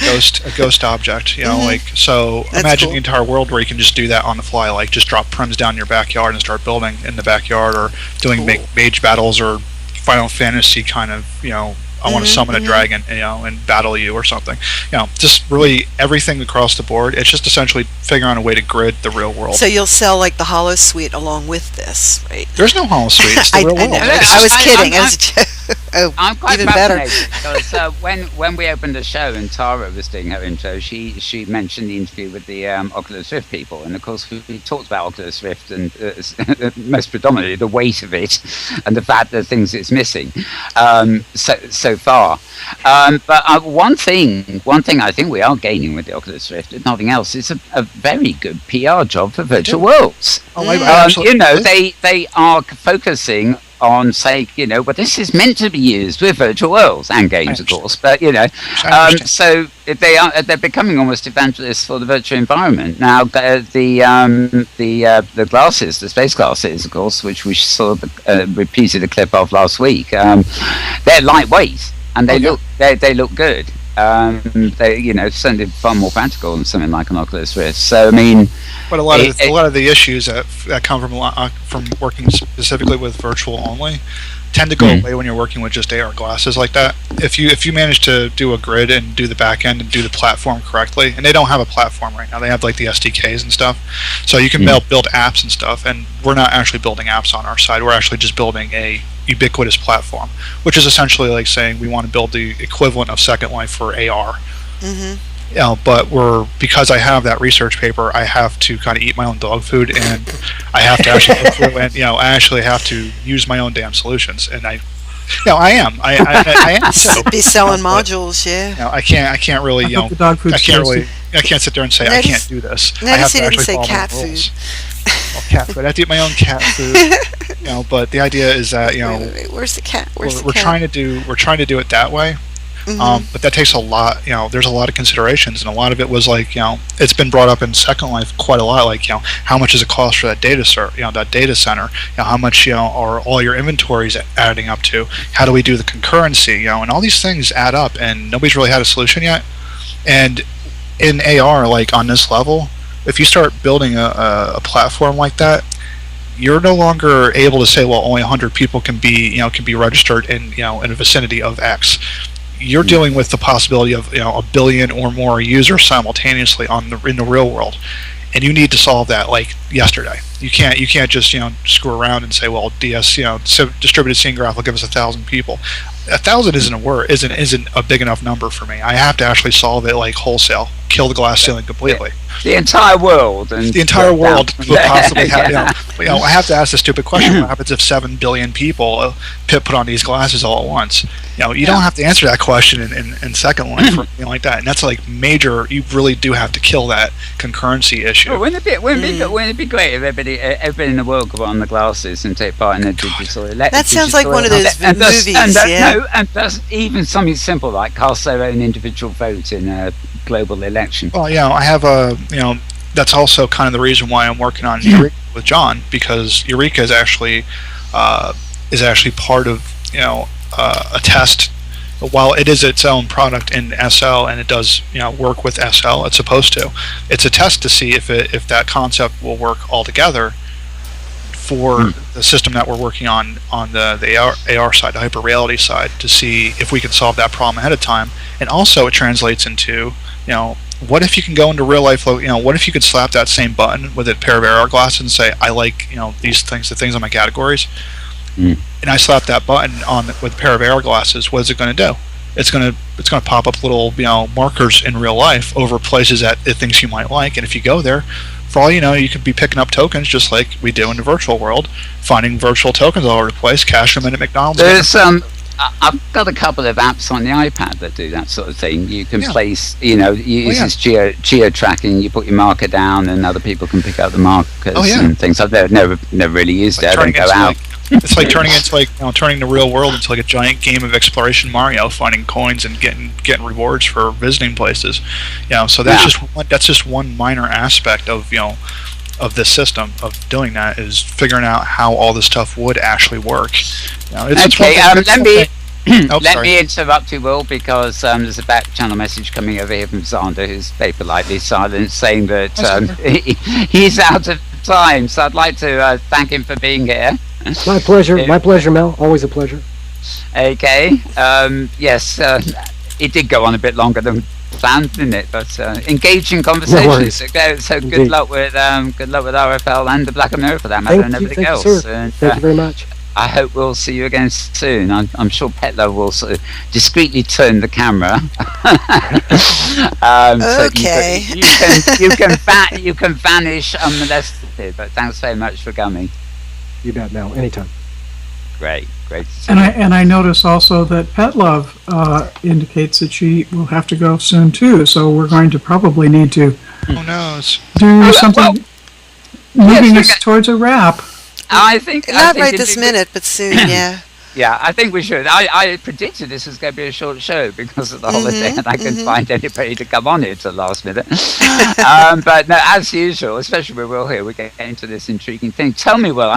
ghost object. Like so. That's imagine the entire world where you can just do that on the fly, like just drop prims down in your backyard and start building in the backyard, or doing mage battles or Final Fantasy kind of I want to summon a dragon, and battle you or something. Just really everything across the board. It's just essentially figuring out a way to grid the real world. So you'll sell like the Holo Suite along with this, right? There's no Holo Suite. It's the real world. I was kidding. I'm quite even better. Because when we opened the show and Tara was doing her intro, she mentioned the interview with the Oculus Rift people, and of course we talked about Oculus Rift and most predominantly the weight of it and the fact that things it's missing so far. But one thing I think we are gaining with the Oculus Rift, if nothing else, is a very good PR job for virtual worlds. They are focusing on saying, this is meant to be used with virtual worlds and games, of course. But so they're becoming almost evangelists for the virtual environment now. The glasses, the space glasses, of course, which we sort of repeated a clip of last week. They're lightweight and they look good. They certainly far more practical than something like an Oculus Rift. So I mean, but a lot of the issues that come from working specifically with virtual only tend to go away when you're working with just AR glasses like that. If you manage to do a grid and do the back end and do the platform correctly, and they don't have a platform right now, they have like the SDKs and stuff, so you can build apps and stuff. And we're not actually building apps on our side. We're actually just building a ubiquitous platform, which is essentially like saying we want to build the equivalent of Second Life for AR. But because I have that research paper, I have to kind of eat my own dog food, and I have to actually go through and I actually have to use my own damn solutions, and I am. I am. So, Be selling modules, yeah. I can't really, I hope the dog food's I can't sit there and say I Notice- can't do this. I Notice have he to didn't actually say follow cat the rules. food. Well, cat food. I have to eat my own cat food. But the idea is that Wait, where's the cat? Where's we're the cat? trying to do it that way. But that takes a lot. There's a lot of considerations, and a lot of it was like, it's been brought up in Second Life quite a lot. Like, how much does it cost for that that data center? How much, are all your inventories adding up to? How do we do the concurrency? And all these things add up, and nobody's really had a solution yet. And in AR, like on this level, if you start building a platform like that, you're no longer able to say, well, only 100 people can be registered in in a vicinity of X. You're dealing with the possibility of a billion or more users simultaneously in the real world, and you need to solve that like yesterday. You can't just screw around and say, well, distributed scene graph will give us 1,000 people. 1,000 isn't a big enough number for me. I have to actually solve it like wholesale, kill the glass ceiling completely. The entire world. And the entire world would possibly have. I have to ask the stupid question: what happens if 7 billion people put on these glasses all at once? You don't have to answer that question in Second Life or anything like that. And that's like major. You really do have to kill that concurrency issue. Well, wouldn't it be great if everybody in the world could put on the glasses and take part in the digital election? That sounds like one of those movies, and does even something simple like cast their own individual vote in a global election. Well, I have that's also kind of the reason why I'm working on Eureka with John, because Eureka is actually part of a test. While it is its own product in SL and it does work with SL, it's supposed to. It's a test to see if that concept will work altogether for the system that we're working on the AR side, the hyper reality side, to see if we can solve that problem ahead of time. And also it translates into what if you can go into real life? What if you could slap that same button with a pair of AR glasses and say, I like these things, the things on my categories, and I slap that button on with a pair of AR glasses. What is it going to do? It's going to pop up little markers in real life over places that it thinks you might like, and if you go there, for all you could be picking up tokens just like we do in the virtual world, finding virtual tokens all over the place, cash them in at McDonald's. There's I've got a couple of apps on the iPad that do that sort of thing. You can place, you use this geo tracking. You put your marker down, and other people can pick up the markers and things. I've never really used it. I don't go out. It's like turning the real world into like a giant game of exploration Mario, finding coins and getting rewards for visiting places. So that's just one minor aspect of of this system of doing that, is figuring out how all this stuff would actually work. Let me interrupt you, Will, because there's a back channel message coming over here from Zander, who's very politely silent, saying that he's out of time. So I'd like to thank him for being here. My pleasure. My pleasure, Mel. Always a pleasure. Okay. Yes, it did go on a bit longer than planned, didn't it? But engaging conversations. So good luck with RFL and the Black Mirror for that matter, and everything else. And, thank you very much. I hope we'll see you again soon. I'm sure Petlove will sort of discreetly turn the camera. Okay. So you can vanish unmolested. But thanks very much for coming. You bet, Mel. Anytime. Great. And I notice also that Petlove indicates that she will have to go soon too. So we're going to probably need to do something moving us towards a wrap. I think not right this minute, but soon. Yeah. Yeah, I think we should. I predicted this was going to be a short show because of the holiday, and I couldn't find anybody to come on it at the last minute. But no, as usual, especially with Will here, we get into this intriguing thing. Tell me, Will,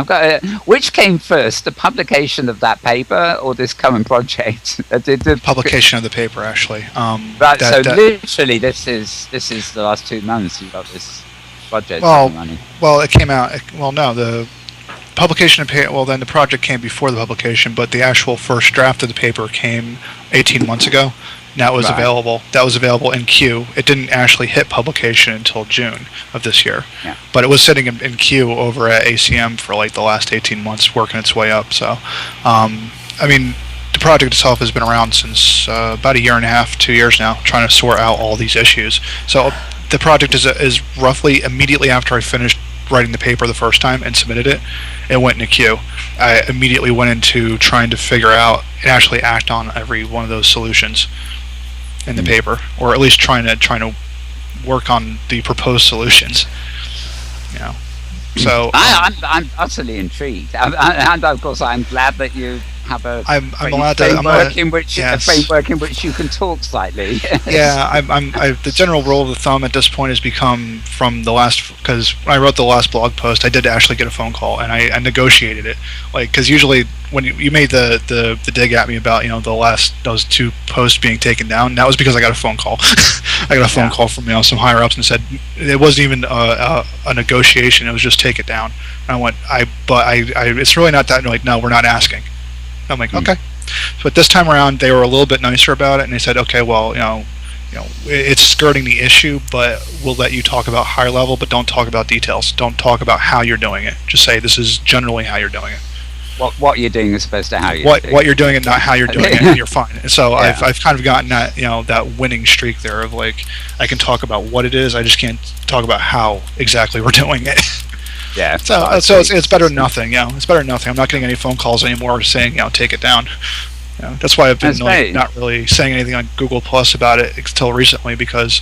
which came first, the publication of that paper or this current project? The publication of the paper, actually. Literally, this is the last 2 months you've got this project running. Well, it came out. Well, no, the publication of then the project came before the publication, but the actual first draft of the paper came 18 months ago. And that was available. That was available in queue. It didn't actually hit publication until June of this year. Yeah. But it was sitting in queue over at ACM for like the last 18 months, working its way up. So, the the project itself has been around since about a year and a half, 2 years now, trying to sort out all these issues. So the project is roughly immediately after I finished writing the paper the first time and submitted it, it went in a queue. I immediately went into trying to figure out and actually act on every one of those solutions in the paper, or at least trying to work on the proposed solutions. You know, so I'm utterly intrigued, and of course I'm glad that you have a framework in which you can talk slightly. Yeah, the general rule of thumb at this point has become from the last, because when I wrote the last blog post, I did actually get a phone call, and I negotiated it, like, because usually when you made the dig at me about, you know, those 2 posts being taken down, that was because I got a phone call. I got a phone call from, you know, some higher ups and said it wasn't even a negotiation, it was just take it down. And I went, it's really not that, like, no, we're not asking. I'm like, okay. But this time around, they were a little bit nicer about it, and they said, okay, well, you know, it's skirting the issue, but we'll let you talk about higher level, but don't talk about details. Don't talk about how you're doing it. Just say this is generally how you're doing it. What you're doing is supposed to how you're doing it. What you're doing and not how you're doing it, and you're fine. And so I've kind of gotten that, you know, that winning streak there of, like, I can talk about what it is, I just can't talk about how exactly we're doing it. Yeah. So it's better than nothing. You know, it's better than nothing. I'm not getting any phone calls anymore saying, you know, take it down. You know, that's why I've been not really saying anything on Google Plus about it until recently, because,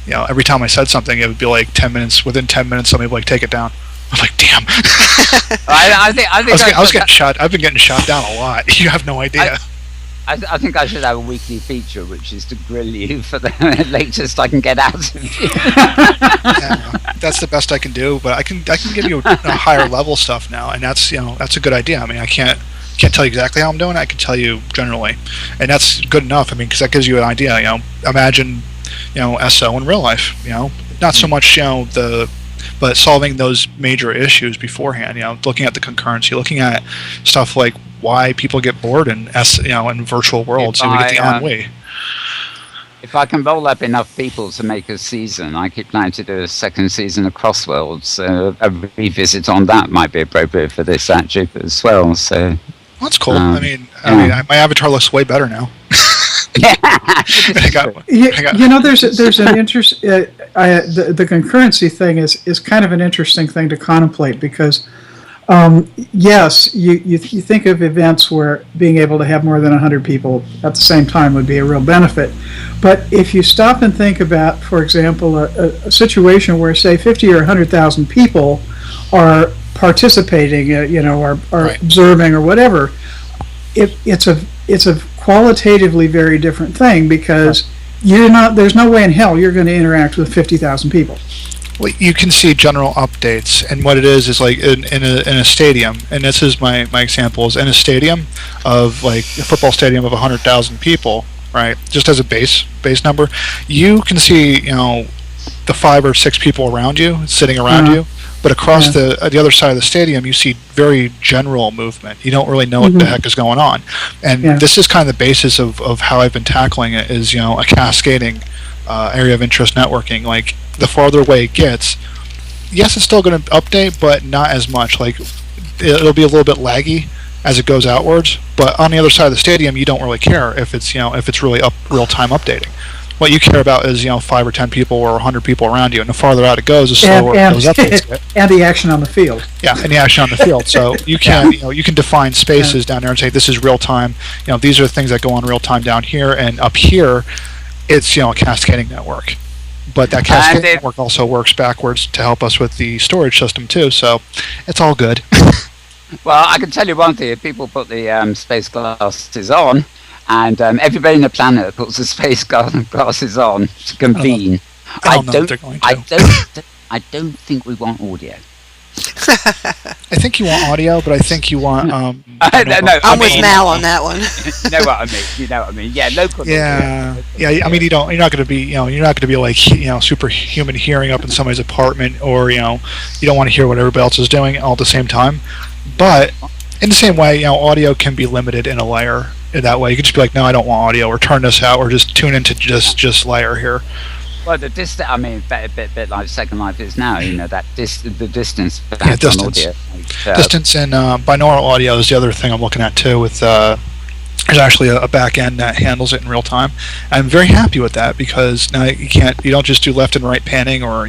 you know, every time I said something, it would be like 10 minutes. Within 10 minutes, somebody would be like, take it down. I'm like, damn. I was getting shot. I've been getting shot down a lot. You have no idea. I think I should have a weekly feature, which is to grill you for the latest I can get out of you. That's the best I can do, but I can give you a higher level stuff now, and that's, you know, that's a good idea. I mean, I can't tell you exactly how I'm doing it. I can tell you generally, and that's good enough. I mean, because that gives you an idea. You know, imagine, you know, SO in real life. You know, not so much, you know, but solving those major issues beforehand. You know, looking at the concurrency, looking at stuff like why people get bored in in virtual worlds, and we get the ennui. If I can roll up enough people to make a season, I could plan to do a second season of Crossworlds. So a revisit on that might be appropriate for this actually as well. So well, that's cool. I mean, my avatar looks way better now. You know, there's an interest. The concurrency thing is kind of an interesting thing to contemplate, because yes, you think of events where being able to have more than 100 people at the same time would be a real benefit. But if you stop and think about, for example, a situation where, say, 50 or 100,000 people are participating, are right, observing or whatever, it's a qualitatively very different thing, because there's no way in hell you're going to interact with 50,000 people. Well, you can see general updates, and what it is like in a stadium, and this is my example, is in a stadium of, like, a football stadium of 100,000 people, right? Just as a base number, you can see, you know, the 5 or 6 people around you sitting around you, but across the other side of the stadium, you see very general movement. You don't really know what the heck is going on, and this is kind of the basis of how I've been tackling it. Is, you know, a cascading area of interest networking. Like, the farther away it gets, yes, it's still going to update, but not as much. Like, it'll be a little bit laggy as it goes outwards, but on the other side of the stadium, you don't really care if it's really real time updating. What you care about is, 5 or 10 people or 100 people around you, and the farther out it goes, the slower those updates get. And the action on the field. Yeah, and the action on the field. So you can you can define spaces down there and say, this is real time. These are the things that go on real time down here, and up here, it's a cascading network. But that cascading network also works backwards to help us with the storage system too. So it's all good. Well, I can tell you one thing: if people put the space glasses on, and everybody on the planet puts the space glasses on to convene, I don't think we want audio. I think you want audio, but I think you want. I'm with Mal on that one. You know what I mean? Yeah, local. Yeah. I mean, you're not going to be, you're not going to be like, superhuman hearing up in somebody's apartment, or you don't want to hear what everybody else is doing all at the same time. But in the same way, audio can be limited in a layer. In that way, you could just be like, no, I don't want audio, or turn this out, or just tune into just layer here. Well, the distance. I mean, bit like Second Life is now. The distance. Distance. Distance and binaural audio is the other thing I'm looking at too. With there's actually a back end that handles it in real time. I'm very happy with that because now you don't just do left and right panning or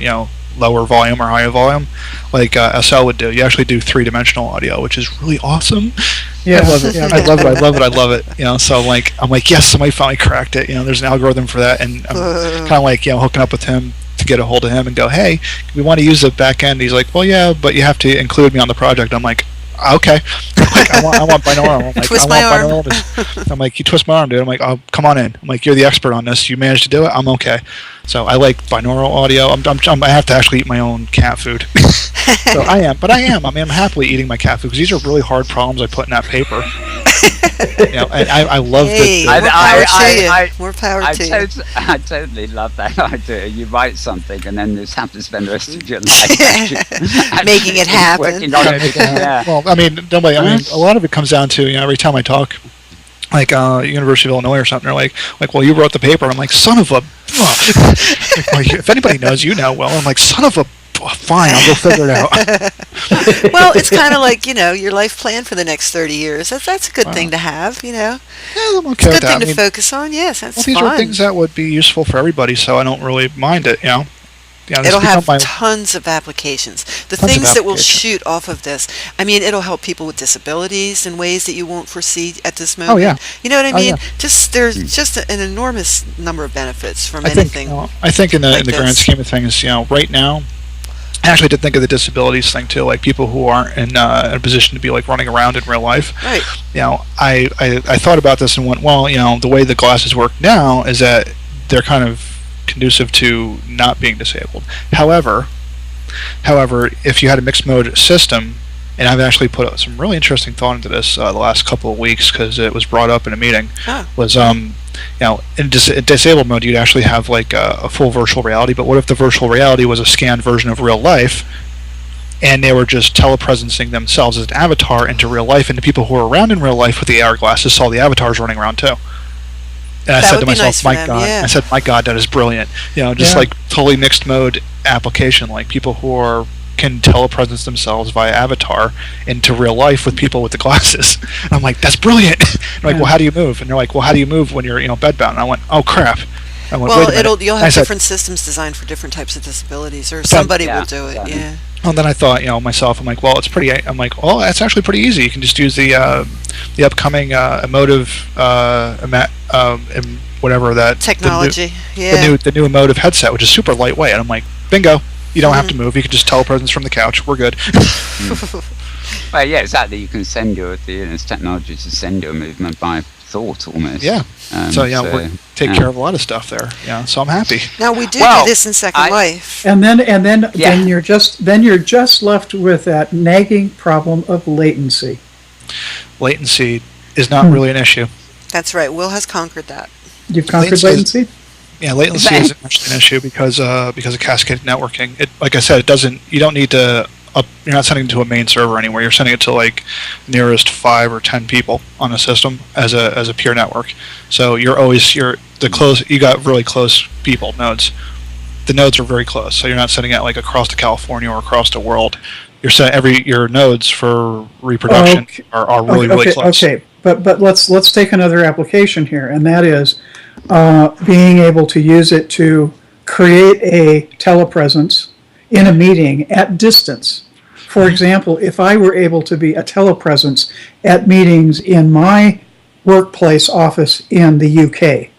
lower volume or higher volume like SL would do. You actually do 3-dimensional audio, which is really awesome. Yeah, I love it. I love it. So I'm like, yes, somebody finally cracked it. There's an algorithm for that, and I'm kind of like hooking up with him to get a hold of him and go, hey, we want to use the back end. He's like, well, yeah, but you have to include me on the project. I'm like, okay. Like, I want binaural. I'm like, Twist my arm. I'm like, you twist my arm, dude. I'm like, oh, come on in. I'm like, you're the expert on this. You managed to do it. I'm okay. So I like binaural audio. I have to actually eat my own cat food. So I am. I mean, I'm happily eating my cat food because these are really hard problems I put in that paper. And I love hey, more power to you. I totally love that idea. You write something and then just have to spend the rest of your life making it happen. Yeah. Well, I mean, a lot of it comes down to every time I talk, like University of Illinois or something, they're like, well, you wrote the paper. I'm like, son of a. Like, if anybody knows, well. I'm like, son of a. Fine, I'll go figure it out. Well, it's kind of like your life plan for the next 30 years. That's a good thing to have. Yeah, I'm okay it's with a good that. thing to focus on. Yes, that's these fun. are things that would be useful for everybody, so I don't really mind it. It'll have tons of applications. The things that will shoot off of this, I mean, it'll help people with disabilities in ways that you won't foresee at this moment. Oh, yeah. You know what I mean? Yeah. There's just an enormous number of benefits from anything. I think in the grand scheme of things, right now, I actually did think of the disabilities thing too, like people who aren't in a position to be like running around in real life. Right. I thought about this and went, well, the way the glasses work now is that they're kind of conducive to not being disabled. However, if you had a mixed mode system, and I've actually put some really interesting thought into this the last couple of weeks because it was brought up in a meeting, was in disabled mode you'd actually have like a full virtual reality, but what if the virtual reality was a scanned version of real life and they were just telepresencing themselves as an avatar into real life, and the people who were around in real life with the AR glasses saw the avatars running around too. And I said to myself, my God, that is brilliant. Like totally mixed mode application, like people who can telepresence themselves via avatar into real life with people with the glasses. And I'm like, that's brilliant. Like, well, how do you move? And they're like, well, how do you move when you're bedbound? And I went, oh crap. I went, well, you'll have different systems designed for different types of disabilities, or somebody will do it. Yeah. Well, then I thought, myself, I'm like, well, it's pretty. I'm like, well, that's actually pretty easy. You can just use the upcoming emotive, whatever that technology. The new emotive headset, which is super lightweight. And I'm like, bingo. You don't have to move. You can just telepresence from the couch. We're good. Well, yeah, exactly. You can send it's technology to send your movement by thought almost. Yeah. We take care of a lot of stuff there. Yeah. So I'm happy. Now we do this in Second Life. And then you're just left with that nagging problem of latency. Latency is not really an issue. That's right. Will has conquered that. You've conquered latency? Yeah, latency isn't actually an issue because of cascaded networking. It, like I said, it doesn't. You don't need to. You're not sending it to a main server anywhere. You're sending it to like nearest 5 or 10 people on a system as a peer network. So you got really close people nodes. The nodes are very close, so you're not sending it like across to California or across the world. You're sending your nodes for reproduction are really close. Okay, but let's take another application here, and that is being able to use it to create a telepresence in a meeting at distance. For example, if I were able to be a telepresence at meetings in my workplace office in the UK,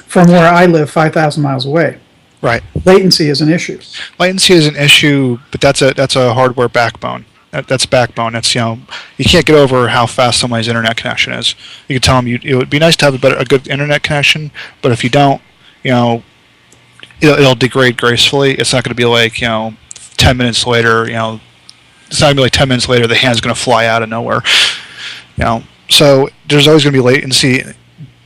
from where I live 5,000 miles away, right? Latency is an issue. Latency is an issue, but that's a hardware backbone. That's backbone. That's you can't get over how fast somebody's internet connection is. You can tell them it would be nice to have a good internet connection, but if you don't, it'll degrade gracefully. It's not going to be like 10 minutes later. It's not going to be like 10 minutes later the hand's going to fly out of nowhere. So there's always going to be latency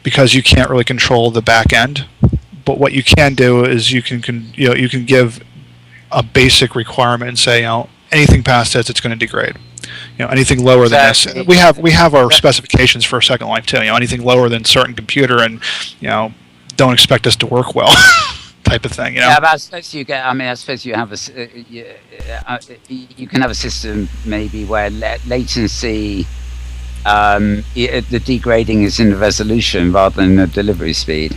because you can't really control the back end. But what you can do is you can give a basic requirement and say anything past this, it's going to degrade. Anything lower than this, we have our specifications for Second Life too. Anything lower than certain computer, and don't expect us to work well, type of thing. Yeah, but I suppose you get. I suppose you have you can have a system maybe where latency the degrading is in the resolution rather than the delivery speed.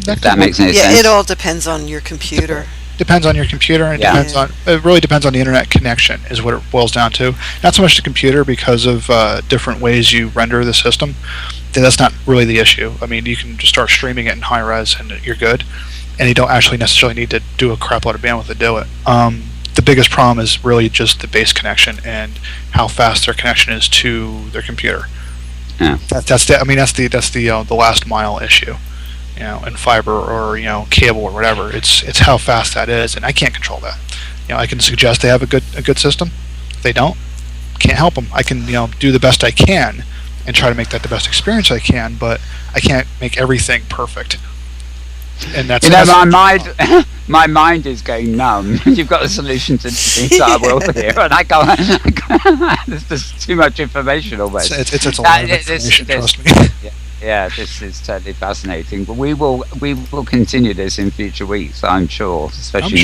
If that makes any sense. Yeah, it all depends on your computer. Depends on your computer, and it really depends on the internet connection is what it boils down to. Not so much the computer, because of different ways you render the system. That's not really the issue. I mean, you can just start streaming it in high res and you're good, and you don't actually necessarily need to do a crap load of bandwidth to do it. The biggest problem is really just the base connection and how fast their connection is to their computer. Yeah. That's the last mile issue. In fiber or cable or whatever, it's how fast that is, and I can't control that. I can suggest they have a good system. If they don't, can't help them. I can do the best I can and try to make that the best experience I can, but I can't make everything perfect. And that's my mind is going numb. You've got a solution to the entire world here, and I can't. There's just too much information almost. It's a lot of information. Trust me. Yeah, this is totally fascinating. But we will continue this in future weeks, I'm sure. Especially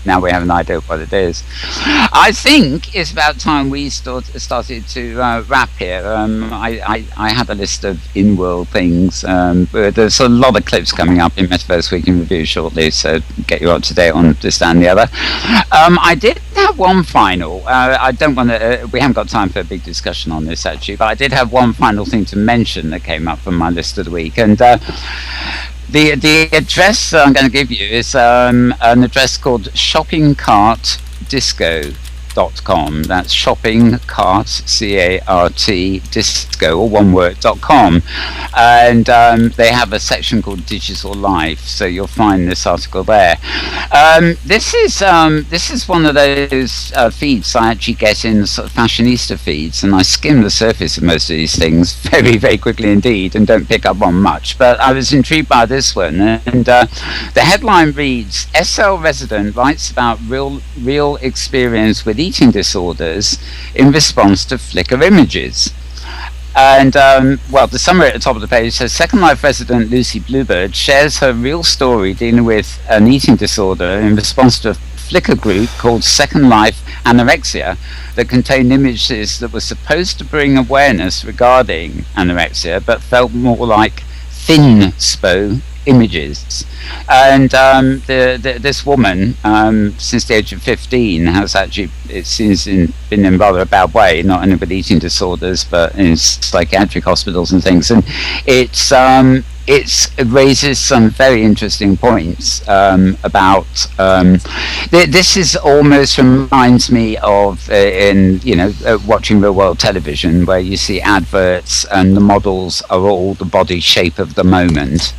now we have an idea of what it is. I think it's about time we started to wrap here. I had a list of Inworld things. But there's a lot of clips coming up in Metaverse Week in Review shortly, so get you up to date on this and the other. I did have one final. I don't want to. We haven't got time for a big discussion on this actually, but I did have one final thing to mention that came up from my list of the week, and the address I'm going to give you is an address called shoppingcartdisco.com. That's shoppingcart, C-A-R-T, disco, or one word.com. And they have a section called Digital Life, so you'll find this article there. This is one of those feeds I actually get in sort of fashionista feeds, and I skim the surface of most of these things very, very quickly indeed and don't pick up on much. But I was intrigued by this one, and the headline reads, SL resident writes about real experience with eating disorders in response to Flickr images. And the summary at the top of the page says, Second Life resident Lucy Bluebird shares her real story dealing with an eating disorder in response to a Flickr group called Second Life Anorexia that contained images that were supposed to bring awareness regarding anorexia but felt more like thinspo images. And this woman, since the age of 15, has actually, it seems, been in rather a bad way, not only with eating disorders but in psychiatric hospitals and things. And it raises some very interesting points about this is almost reminds me of watching real world television, where you see adverts and the models are all the body shape of the moment.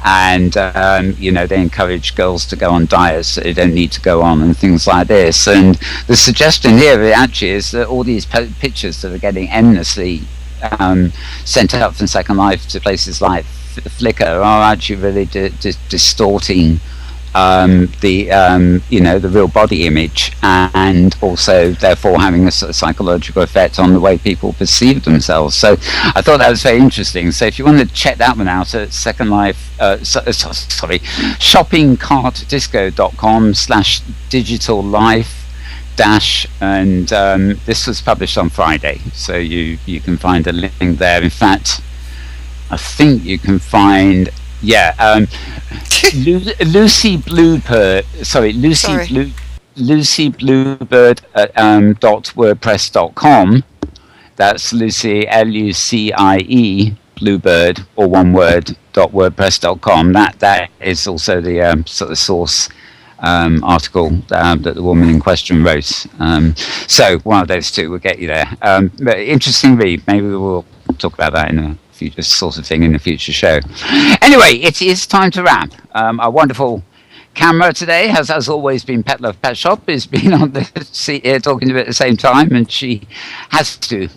And they encourage girls to go on diets so they don't need to go on, and things like this. And the suggestion here actually is that all these pictures that are getting endlessly sent out from Second Life to places like Flickr are actually really distorting the real body image, and also therefore having a sort of psychological effect on the way people perceive themselves. So I thought that was very interesting. So if you want to check that one out at Second Life, shoppingcartdisco.com/digital life dash, and this was published on Friday, so you can find a link there. In fact, I think you can find Lucy Bluebird .wordpress.com. That's Lucy, Lucie, Bluebird, or one word, .wordpress.com. That is also the sort of source article that the woman in question wrote. So one of those two will get you there. But interesting read. Maybe we'll talk about that in a future sort of thing in a future show. Anyway, it is time to wrap. Our wonderful camera today has, as always, been Petlove Petshop. Has been on the seat here talking to me at the same time, and she has to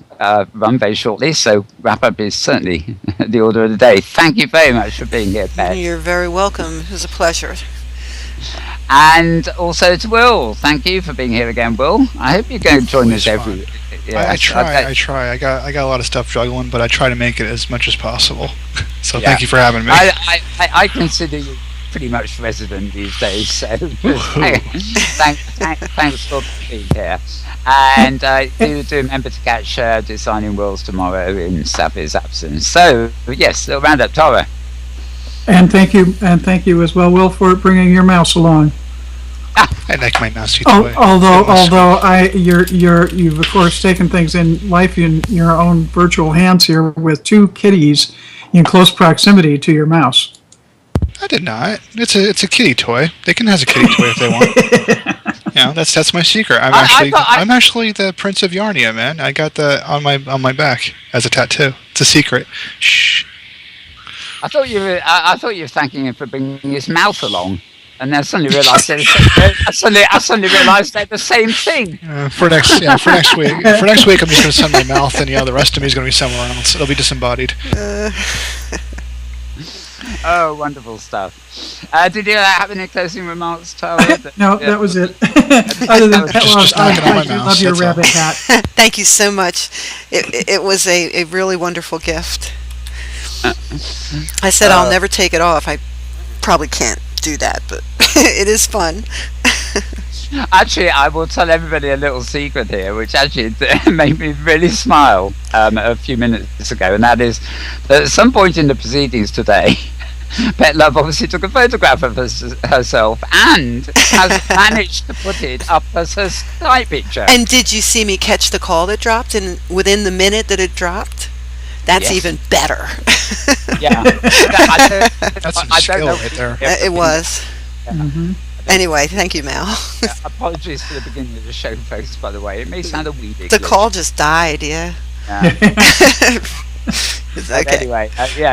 run very shortly. So wrap up is certainly the order of the day. Thank you very much for being here, Pet. You're very welcome. It was a pleasure. And also to Will. Thank you for being here again, Will. I hope you're going to join us every. Yeah, I try. I got a lot of stuff juggling, but I try to make it as much as possible. So thank you for having me. I consider you pretty much resident these days. So thanks for being here. And do remember to catch Designing Worlds tomorrow in Savvy's absence. So yes, a round up, Tara. And thank you as well, Will, for bringing your mouse along. I like my mousey toy. Although you've of course taken things in life in your own virtual hands here with 2 kitties in close proximity to your mouse. I did not. It's a kitty toy. They can have a kitty toy if they want. That's my secret. I'm actually the Prince of Yarnia, man. I got that on my back as a tattoo. It's a secret. Shh. I thought you were thanking him for bringing his mouth along, and then I suddenly realised they're the same thing. For next week, I'm just going to send my mouth, and the rest of me is going to be somewhere else. It'll be disembodied. Oh, wonderful stuff. Did you have any closing remarks, Tara? No, that was it. Other than that, I love your rabbit hat. Thank you so much. It was a really wonderful gift. I said I'll never take it off. I probably can't do that, but it is fun. Actually, I will tell everybody a little secret here, which actually made me really smile a few minutes ago, and that is that at some point in the proceedings today, Petlove obviously took a photograph of herself and has managed to put it up as her Skype picture. And did you see me catch the call that dropped within the minute that it dropped? That's even better. Yeah. That's some skill right there. It was. Yeah. Mm-hmm. Anyway, thank you, Mal. Apologies for the beginning of the show, folks, by the way. It may sound a wee bit The call just died, yeah. It's okay. Anyway,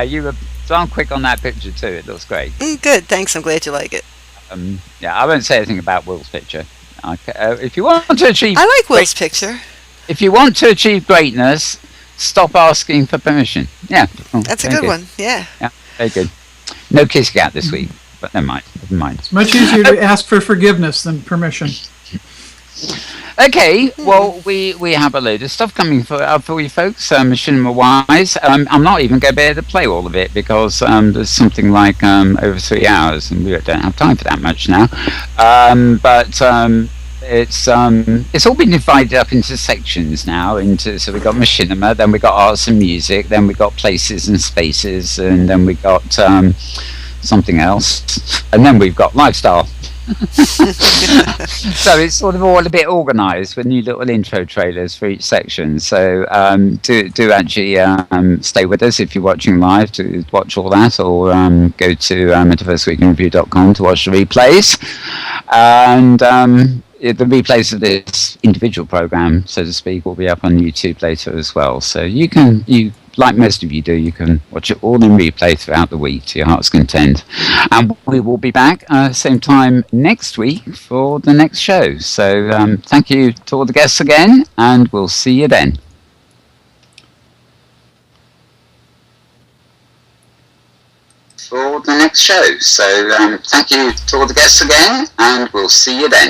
you were darn quick on that picture too. It looks great. Good, thanks. I'm glad you like it. I won't say anything about Will's picture. If you want to achieve... I like Will's picture. If you want to achieve greatness, stop asking for permission. Yeah. That's a good one, yeah. Yeah, very good. No kissing out this week, but never mind. It's much easier to ask for forgiveness than permission. Okay, well, we have a load of stuff coming for you folks, machinima-wise. I'm not even going to be able to play all of it because there's something like over 3 hours, and we don't have time for that much now. But it's all been divided up into sections now. So we got machinima, then we got arts and music, then we got places and spaces, and then we got something else, and then we've got lifestyle. So it's sort of all a bit organised with new little intro trailers for each section. So do actually stay with us if you're watching live to watch all that, or go to metaverseweekinreview.com to watch the replays. And the replays of this individual program, so to speak, will be up on YouTube later as well. So you like most of you do, you can watch it all in replay throughout the week to your heart's content. And we will be back same time next week for the next show. So thank you to all the guests again, and we'll see you then. For the next show. So thank you to all the guests again, and we'll see you then.